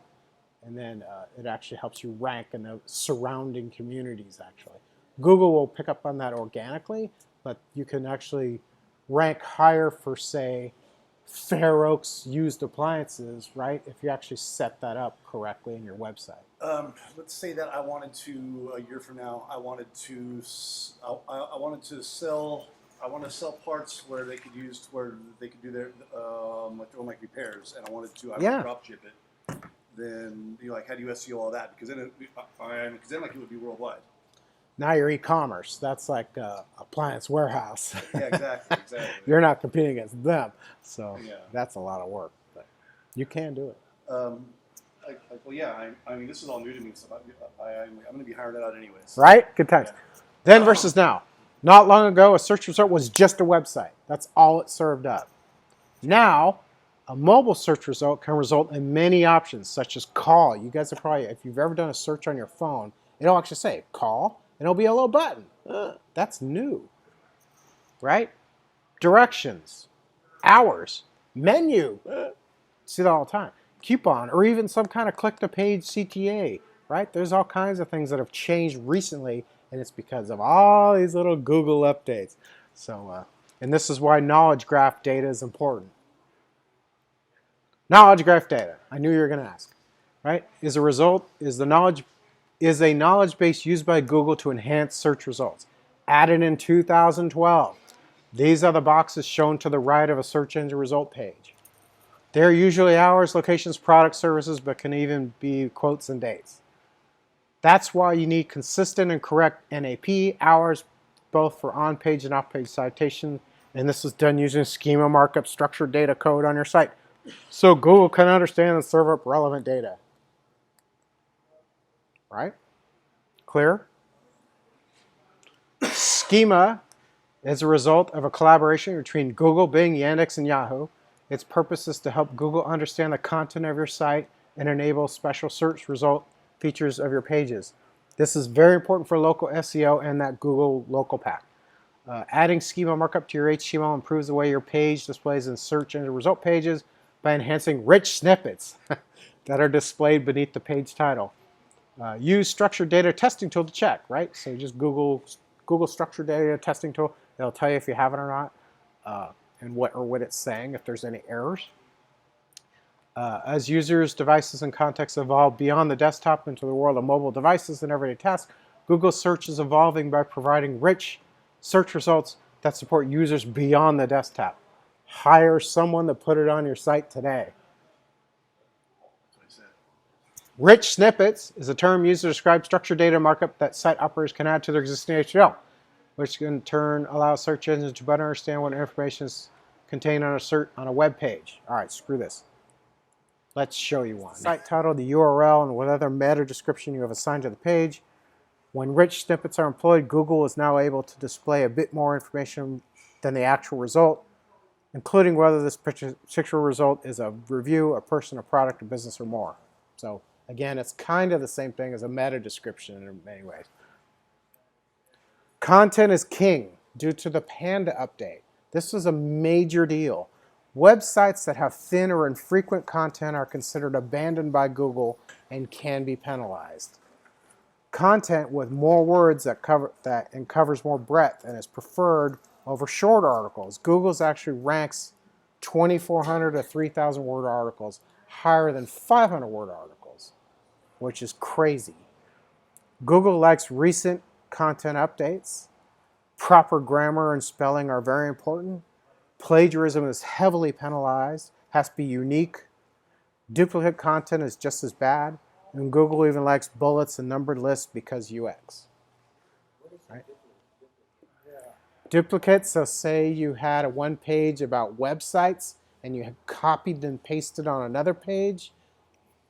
and then it actually helps you rank in the surrounding communities. Actually, Google will pick up on that organically, but you can actually rank higher for, say, Fair Oaks used appliances, right? If you actually set that up correctly in your website. Let's say that I wanted to, a year from now, I wanted to sell parts where they could use, where they could do their like repairs, and I wanted to drop ship it. Then how do you SEO all that? Because then it would be worldwide. Now you're e-commerce. That's like appliance warehouse. Yeah, exactly. You're not competing against them, so that's a lot of work. But you can do it. I mean, this is all new to me, so I'm going to be hiring it out anyways. Right? Good times. Yeah. Then versus now. Not long ago, a search result was just a website. That's all it served up. Now, a mobile search result can result in many options, such as call. You guys are probably, if you've ever done a search on your phone, it'll actually say call, and it'll be a little button. That's new, right? Directions, hours, menu. See that all the time. Coupon, or even some kind of click-to-page CTA, right? There's all kinds of things that have changed recently, and it's because of all these little Google updates. So, and this is why knowledge graph data is important. Knowledge graph data. I knew you were going to ask, right? Is a knowledge base used by Google to enhance search results. Added in 2012. These are the boxes shown to the right of a search engine result page. They're usually hours, locations, products, services, but can even be quotes and dates. That's why you need consistent and correct NAP, hours, both for on-page and off-page citation. And this is done using schema markup, structured data code on your site, so Google can understand and serve up relevant data. Right? Clear? Schema is a result of a collaboration between Google, Bing, Yandex, and Yahoo. Its purpose is to help Google understand the content of your site and enable special search result features of your pages. This is very important for local SEO and that Google local pack. Adding schema markup to your HTML improves the way your page displays in search engine result pages by enhancing rich snippets that are displayed beneath the page title. Use structured data testing tool to check, right? So just Google structured data testing tool. It'll tell you if you have it or not, and what it's saying, if there's any errors. As users, devices, and contexts evolve beyond the desktop into the world of mobile devices and everyday tasks, Google search is evolving by providing rich search results that support users beyond the desktop. Hire someone to put it on your site today. Rich snippets is a term used to describe structured data markup that site operators can add to their existing HTML, which in turn allows search engines to better understand what information is contained on a web page. All right, screw this. Let's show you one. Site title, the URL, and what other meta description you have assigned to the page. When rich snippets are employed, Google is now able to display a bit more information than the actual result, including whether this particular result is a review, a person, a product, a business, or more. So again, it's kind of the same thing as a meta description in many ways. Content is king due to the Panda update. This was a major deal. Websites that have thin or infrequent content are considered abandoned by Google and can be penalized. Content with more words that covers more breadth and is preferred over short articles. Google's actually ranks 2,400 to 3,000 word articles higher than 500 word articles, which is crazy. Google likes recent content updates. Proper grammar and spelling are very important. Plagiarism is heavily penalized, has to be unique. Duplicate content is just as bad. And Google even likes bullets and numbered lists because UX. Right? Duplicates, so say you had a one page about websites and you had copied and pasted on another page,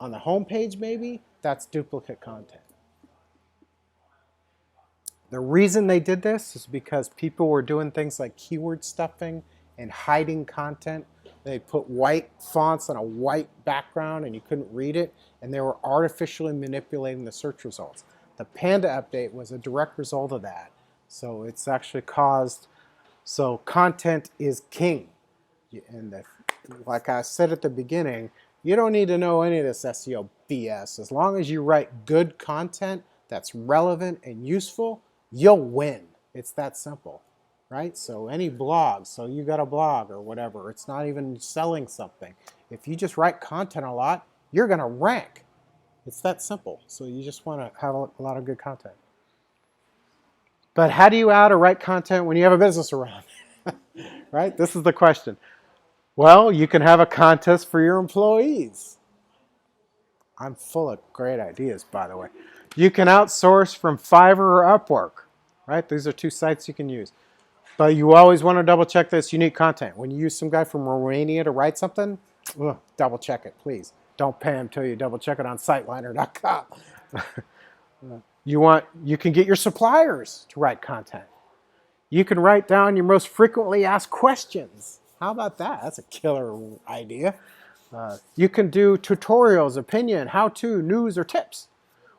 on the home page maybe, that's duplicate content. The reason they did this is because people were doing things like keyword stuffing and hiding content. They put white fonts on a white background and you couldn't read it, and they were artificially manipulating the search results. The Panda update was a direct result of that. So it's actually so content is king. And like I said at the beginning, you don't need to know any of this SEO BS. As long as you write good content that's relevant and useful, you'll win. It's that simple, right? So any blog, so you got a blog or whatever, it's not even selling something. If you just write content a lot, you're going to rank. It's that simple. So you just want to have a lot of good content. But how do you how to write content when you have a business around? Right? This is the question. Well, you can have a contest for your employees. I'm full of great ideas, by the way. You can outsource from Fiverr or Upwork, right? These are two sites you can use. But you always want to double check this unique content. When you use some guy from Romania to write something, double check it, please. Don't pay him until you double check it on siteliner.com. You can get your suppliers to write content. You can write down your most frequently asked questions. How about that? That's a killer idea. You can do tutorials, opinion, how-to, news, or tips.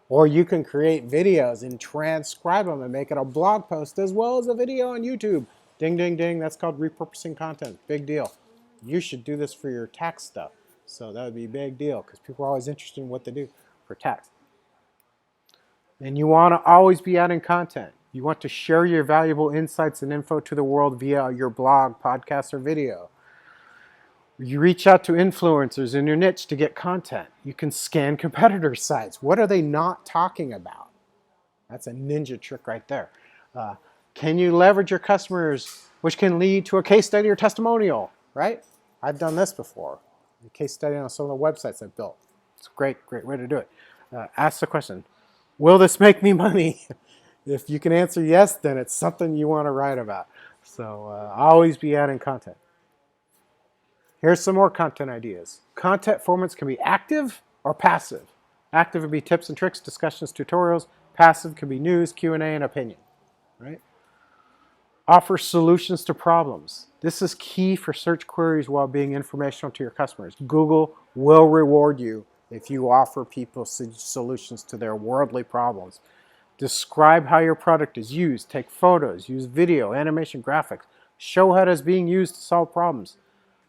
Or you can create videos and transcribe them and make it a blog post as well as a video on YouTube. Ding, ding, ding. That's called repurposing content. Big deal. You should do this for your tax stuff. So that would be a big deal because people are always interested in what they do for tax. And you want to always be adding content. You want to share your valuable insights and info to the world via your blog, podcast, or video. You reach out to influencers in your niche to get content. You can scan competitor sites. What are they not talking about? That's a ninja trick right there. Can you leverage your customers, which can lead to a case study or testimonial, right? I've done this before. A case study on some of the websites I've built. It's a great way to do it. Ask the question, will this make me money? If you can answer yes, then it's something you want to write about. So always be adding content. Here's some more content ideas. Content formats can be active or passive. Active would be tips and tricks, discussions, tutorials. Passive can be news, Q&A, and opinion. Right? Offer solutions to problems. This is key for search queries while being informational to your customers. Google will reward you if you offer people solutions to their worldly problems. Describe how your product is used. Take photos. Use video, animation, graphics. Show how it is being used to solve problems.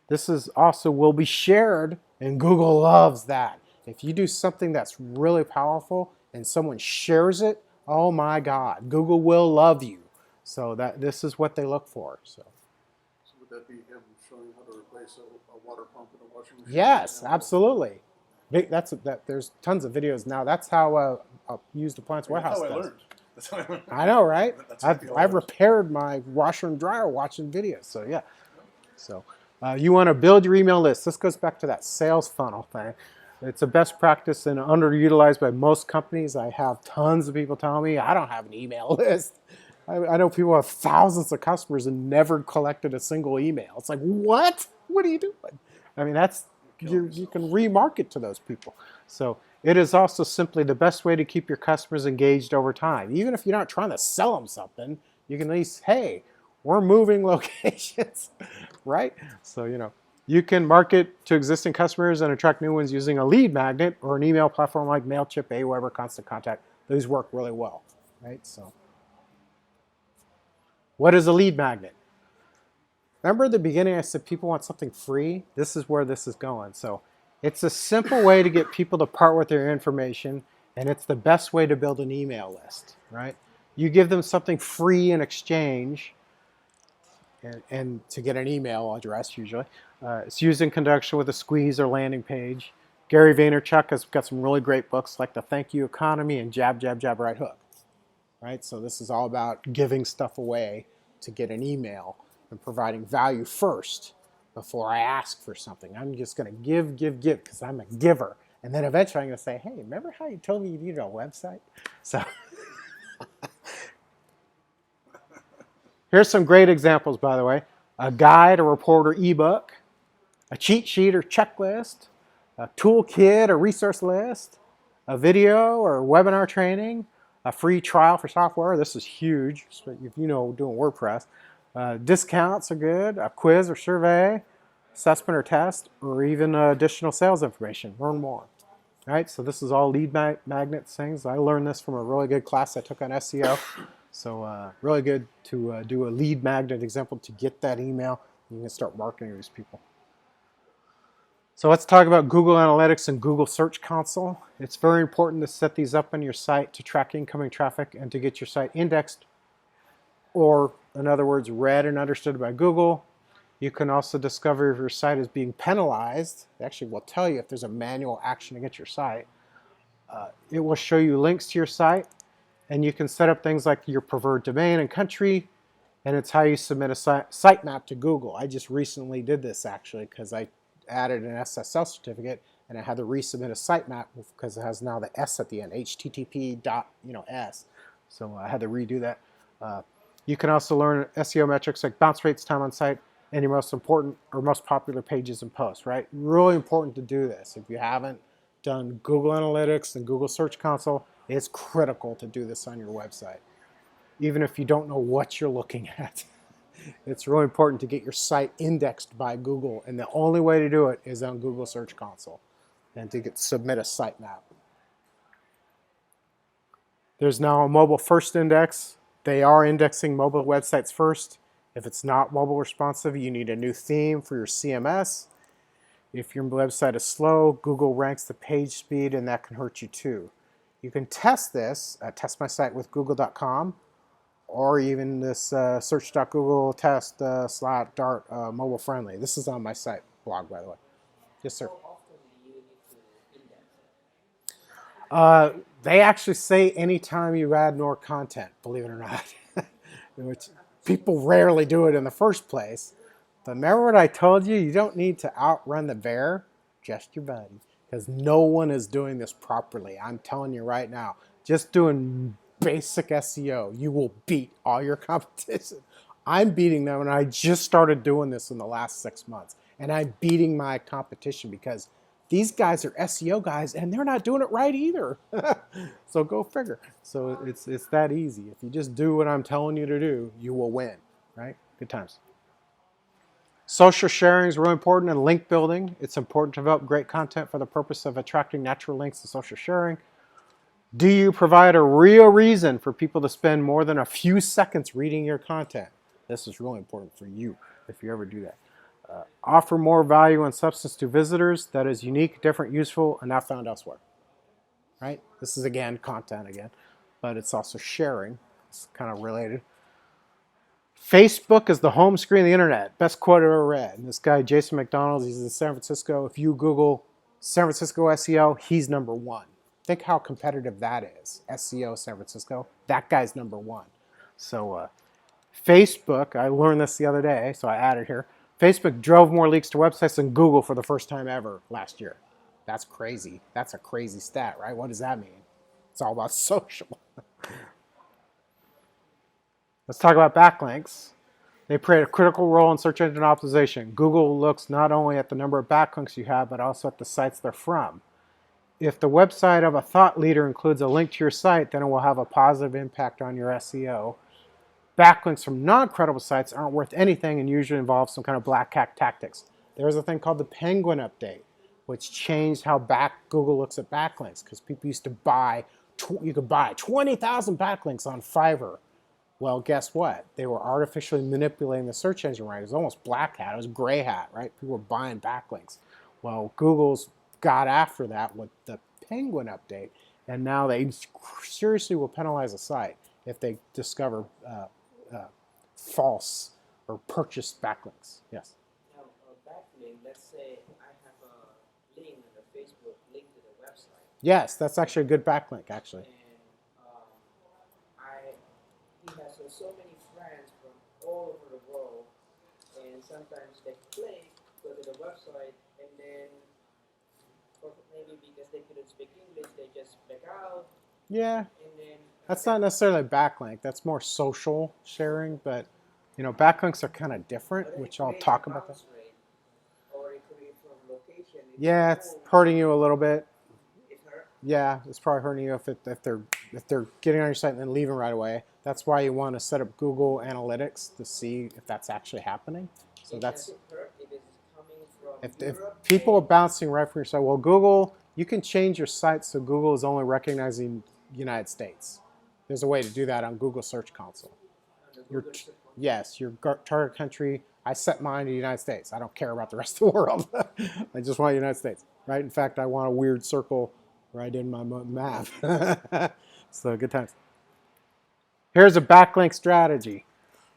This is also will be shared, and Google loves that. If you do something that's really powerful and someone shares it, oh my God, Google will love you. So this is what they look for. So would that be him showing how to replace a water pump in a washing machine? yes, absolutely. There's tons of videos now. That's how a used appliance warehouse does. That's how I learned. I know, right? I've I've repaired my washer and dryer watching videos. So yeah. So you want to build your email list. This goes back to that sales funnel thing. It's a best practice and underutilized by most companies. I have tons of people telling me I don't have an email list. I know people have thousands of customers and never collected a single email. It's like, what? What are you doing? I mean, you can remarket to those people. So it is also simply the best way to keep your customers engaged over time. Even if you're not trying to sell them something, you can at least, hey, we're moving locations, right? So, you can market to existing customers and attract new ones using a lead magnet or an email platform like MailChimp, Aweber, Constant Contact. Those work really well, right? So, what is a lead magnet? Remember at the beginning I said people want something free? This is where this is going. So it's a simple way to get people to part with their information, and it's the best way to build an email list, right? You give them something free in exchange, and to get an email address usually. It's used in conjunction with a squeeze or landing page. Gary Vaynerchuk has got some really great books like The Thank You Economy and Jab, Jab, Jab, Right Hook, right? So this is all about giving stuff away to get an email and providing value first before I ask for something. I'm just going to give because I'm a giver. And then eventually I'm going to say, hey, remember how you told me you needed a website? So here's some great examples, by the way. A guide, a report, or ebook, a cheat sheet or checklist, a toolkit or resource list, a video or webinar training, a free trial for software. This is huge if you know doing WordPress. Discounts are good, a quiz or survey, assessment or test, or even additional sales information. Learn more. All right, so this is all lead magnet things. I learned this from a really good class I took on SEO. So really good to do a lead magnet example to get that email. You can start marketing to these people. So let's talk about Google Analytics and Google Search Console. It's very important to set these up on your site to track incoming traffic and to get your site indexed, or in other words, read and understood by Google. You can also discover if your site is being penalized. It actually will tell you if there's a manual action against your site. It will show you links to your site, and you can set up things like your preferred domain and country, and it's how you submit a sitemap to Google. I just recently did this actually because I added an SSL certificate and I had to resubmit a sitemap because it has now the S at the end, http://s. So I had to redo that. You can also learn SEO metrics like bounce rates, time on site, and your most important or most popular pages and posts, right? Really important to do this. If you haven't done Google Analytics and Google Search Console, it's critical to do this on your website. Even if you don't know what you're looking at. It's really important to get your site indexed by Google, and the only way to do it is on Google Search Console and to submit a sitemap. There's now a mobile first index. They are indexing mobile websites first. If it's not mobile responsive, you need a new theme for your CMS. If your website is slow, Google ranks the page speed, and that can hurt you too. You can test this at testmysitewithgoogle.com, or even this search.google test /dart mobile friendly. This is on my site blog, by the way. Yes, sir. How often do you need to index it? They actually say anytime you add more content, believe it or not, which people rarely do it in the first place. But remember what I told you? You don't need to outrun the bear, just your buddy, because no one is doing this properly. I'm telling you right now, just doing basic SEO, you will beat all your competition. I'm beating them, and I just started doing this in the last 6 months. And I'm beating my competition because these guys are SEO guys, and they're not doing it right either. So go figure. So it's that easy. If you just do what I'm telling you to do, you will win, right? Good times. Social sharing is really important, and link building. It's important to develop great content for the purpose of attracting natural links to social sharing. Do you provide a real reason for people to spend more than a few seconds reading your content? This is really important for you if you ever do that. Offer more value and substance to visitors that is unique, different, useful, and not found elsewhere. Right? This is again content again, but it's also sharing. It's kind of related. Facebook is the home screen of the internet. Best quote I've ever read. And this guy, Jason McDonald, he's in San Francisco. If you Google San Francisco SEO, he's number one. Think how competitive that is. SEO San Francisco. That guy's number one. So Facebook, I learned this the other day, so I added here. Facebook drove more leaks to websites than Google for the first time ever last year. That's crazy. That's a crazy stat, right? What does that mean? It's all about social. Let's talk about backlinks. They play a critical role in search engine optimization. Google looks not only at the number of backlinks you have, but also at the sites they're from. If the website of a thought leader includes a link to your site, then it will have a positive impact on your SEO. Backlinks from non-credible sites aren't worth anything and usually involve some kind of black hat tactics. There's a thing called the Penguin Update, which changed how Google looks at backlinks, because people used to buy, you could buy 20,000 backlinks on Fiverr. Well, guess what? They were artificially manipulating the search engine rankings. It was almost black hat. It was gray hat, right? People were buying backlinks. Well, Google's got after that with the Penguin Update, and now they seriously will penalize a site if they discover false or purchased backlinks. Yes? Now, backlink, let's say I have a link on the Facebook, link to the website. Yes, that's actually a good backlink, actually. And he has so many friends from all over the world, and sometimes they click, go to the website, and then, or maybe because they couldn't speak English, they just back out, Yeah, and then that's not necessarily a backlink. That's more social sharing, but you know, backlinks are kind of different, which I'll talk about that. Or it could be from location. Yeah, it's hurting you a little bit. It hurt. Yeah, it's probably hurting you if they're getting on your site and then leaving right away. That's why you want to set up Google Analytics to see if that's actually happening. So that's Does it hurt if it's coming from if Europe people are and- bouncing right from your site. Well, Google, you can change your site so Google is only recognizing United States. There's a way to do that on Google Search Console. on the Your Google search. Yes, your target country. I set mine to the United States. I don't care about the rest of the world. I just want the United States, right? In fact, I want a weird circle right in my map. So good times. Here's a backlink strategy.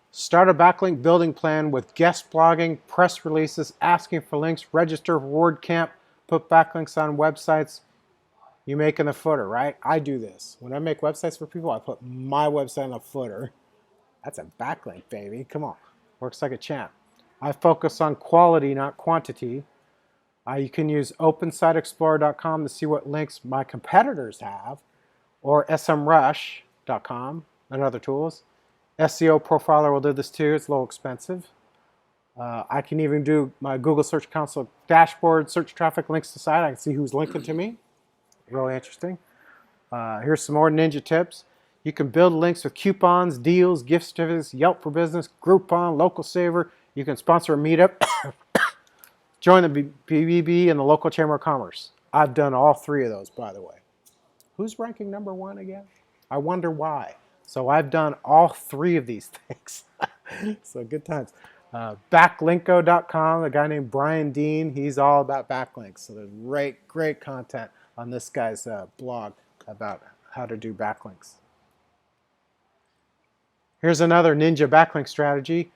Start a backlink building plan with guest blogging, press releases, asking for links, register for WordCamp, put backlinks on websites you make in the footer, right? I do this. When I make websites for people, I put my website in the footer. That's a backlink, baby. Come on. Works like a champ. I focus on quality, not quantity. You can use OpenSiteExplorer.com to see what links my competitors have, or SMrush.com and other tools. SEO Profiler will do this too. It's a little expensive. I can even do my Google Search Console dashboard, search traffic links to site. I can see who's linking to me. Really interesting. Here's some more ninja tips. You can build links with coupons, deals, gift certificates, Yelp for Business, Groupon, Local Saver. You can sponsor a meetup. Join the BBB and the local Chamber of Commerce. I've done all three of those, by the way. Who's ranking number one again? I wonder why. So I've done all three of these things. So good times. Backlinko.com, a guy named Brian Dean, he's all about backlinks. So there's great content on this guy's blog about how to do backlinks. Here's another ninja backlink strategy.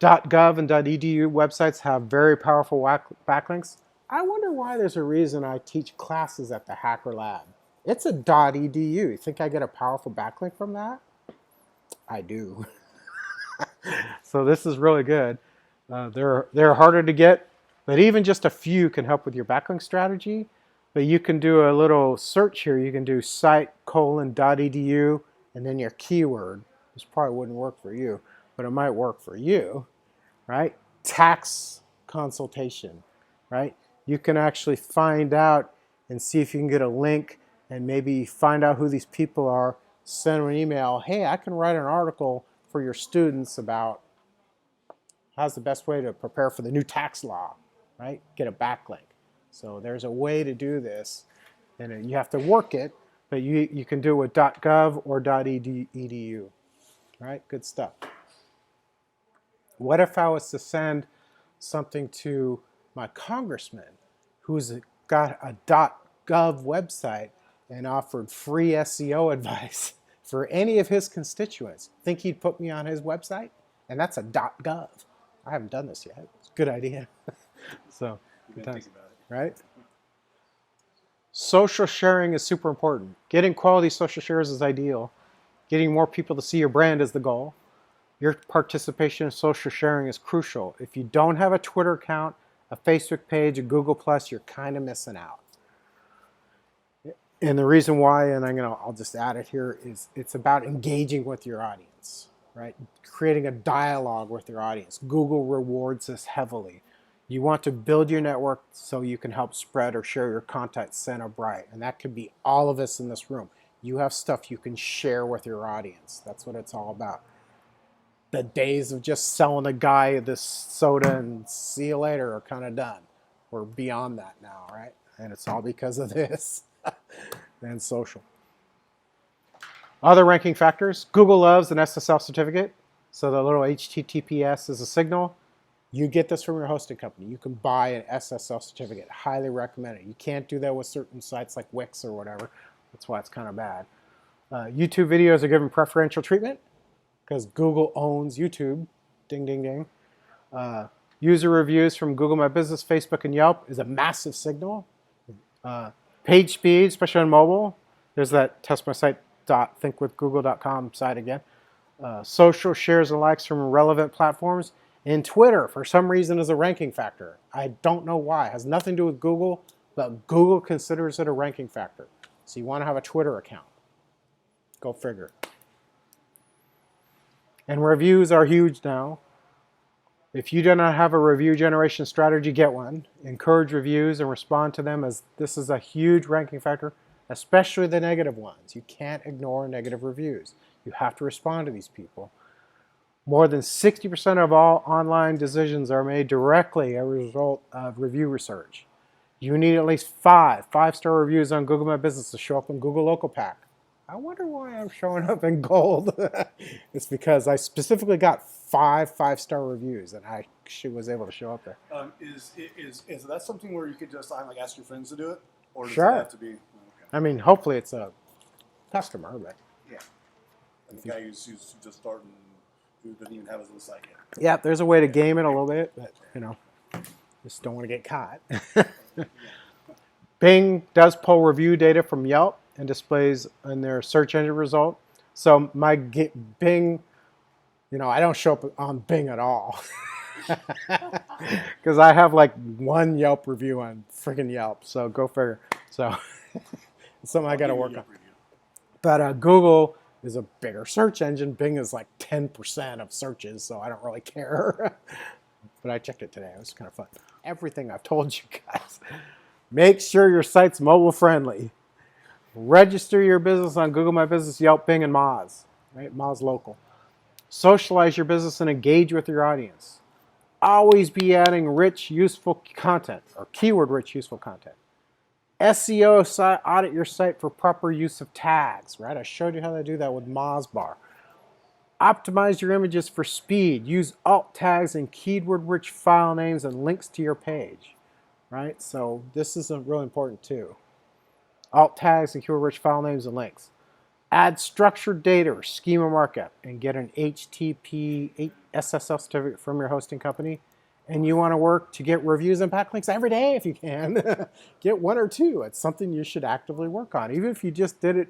.gov and .edu websites have very powerful backlinks. I wonder why there's a reason I teach classes at the Hacker Lab. It's a .edu. You think I get a powerful backlink from that? I do. So this is really good. They're harder to get, but even just a few can help with your backlink strategy. But you can do a little search here. You can do site:.edu and then your keyword. This probably wouldn't work for you, but it might work for you, right? Tax consultation, right? You can actually find out and see if you can get a link and maybe find out who these people are, send them an email. Hey, I can write an article for your students about how's the best way to prepare for the new tax law, right? Get a backlink. So there's a way to do this, and you have to work it, but you can do it with .gov or .edu. Right? Good stuff. What if I was to send something to my congressman who's got a .gov website and offered free SEO advice for any of his constituents? Think he'd put me on his website? And that's a .gov. I haven't done this yet. It's a good idea. So, good times, right? Social sharing is super important. Getting quality social shares is ideal. Getting more people to see your brand is the goal. Your participation in social sharing is crucial. If you don't have a Twitter account, a Facebook page, a Google+, you're kind of missing out. And the reason why, and I'll just add it here, is it's about engaging with your audience. right? Creating a dialogue with your audience. Google rewards this heavily. You want to build your network so you can help spread or share your content center bright. And that could be all of us in this room. You have stuff you can share with your audience. That's what it's all about. The days of just selling a guy this soda and see you later are kind of done. We're beyond that now, right? And it's all because of this and social. Other ranking factors. Google loves an SSL certificate. So the little HTTPS is a signal. You get this from your hosting company. You can buy an SSL certificate. Highly recommend it. You can't do that with certain sites like Wix or whatever. That's why it's kind of bad. YouTube videos are given preferential treatment because Google owns YouTube. Ding, ding, ding. User reviews from Google My Business, Facebook, and Yelp is a massive signal. Page speed, especially on mobile. There's that testmysite.thinkwithgoogle.com site again. Social shares and likes from relevant platforms. And Twitter, for some reason, is a ranking factor. I don't know why. It has nothing to do with Google, but Google considers it a ranking factor. So you want to have a Twitter account. Go figure. And reviews are huge now. If you do not have a review generation strategy, get one. Encourage reviews and respond to them, as this is a huge ranking factor, especially the negative ones. You can't ignore negative reviews. You have to respond to these people. More than 60% of all online decisions are made directly as a result of review research. You need at least 5-star reviews on Google My Business to show up in Google Local Pack. I wonder why I'm showing up in gold. It's because I specifically got 5-star reviews, and I actually was able to show up there. Is that something where you could just like ask your friends to do it, or does Sure. it have to be? Okay. I mean, hopefully it's a customer, but Yeah. And the guy who's just starting, who doesn't even have his own site yet. yeah, there's a way to game it a little bit, but just don't want to get caught. Bing does pull review data from Yelp and displays in their search engine result. So my Bing, I don't show up on Bing at all. Because I have like one Yelp review on freaking Yelp. So go figure. So it's something I got to work on. But Google is a bigger search engine. Bing is like 10% of searches, so I don't really care. But I checked it today. It was kind of fun. Everything I've told you guys. Make sure your site's mobile friendly. Register your business on Google My Business, Yelp, Bing, and Moz. Right? Moz Local. Socialize your business and engage with your audience. Always be adding rich, useful content, or keyword-rich, useful content. SEO site, audit your site for proper use of tags, right? I showed you how to do that with Mozbar. Optimize your images for speed. Use alt tags and keyword-rich file names and links to your page, right? So this is really important too. Alt tags and keyword-rich file names and links. Add structured data or schema markup and get an HTTP SSL certificate from your hosting company. And you want to work to get reviews and backlinks every day if you can. Get 1 or 2. It's something you should actively work on. Even if you just did it,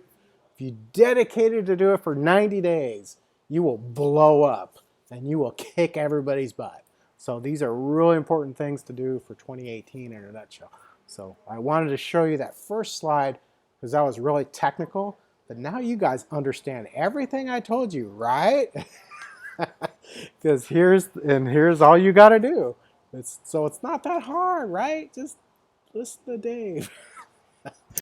if you dedicated to do it for 90 days, you will blow up and you will kick everybody's butt. So these are really important things to do for 2018 in a nutshell. So I wanted to show you that first slide because that was really technical. But now you guys understand everything I told you, right? Because here's all you got to do. So it's not that hard, right? Just listen to Dave.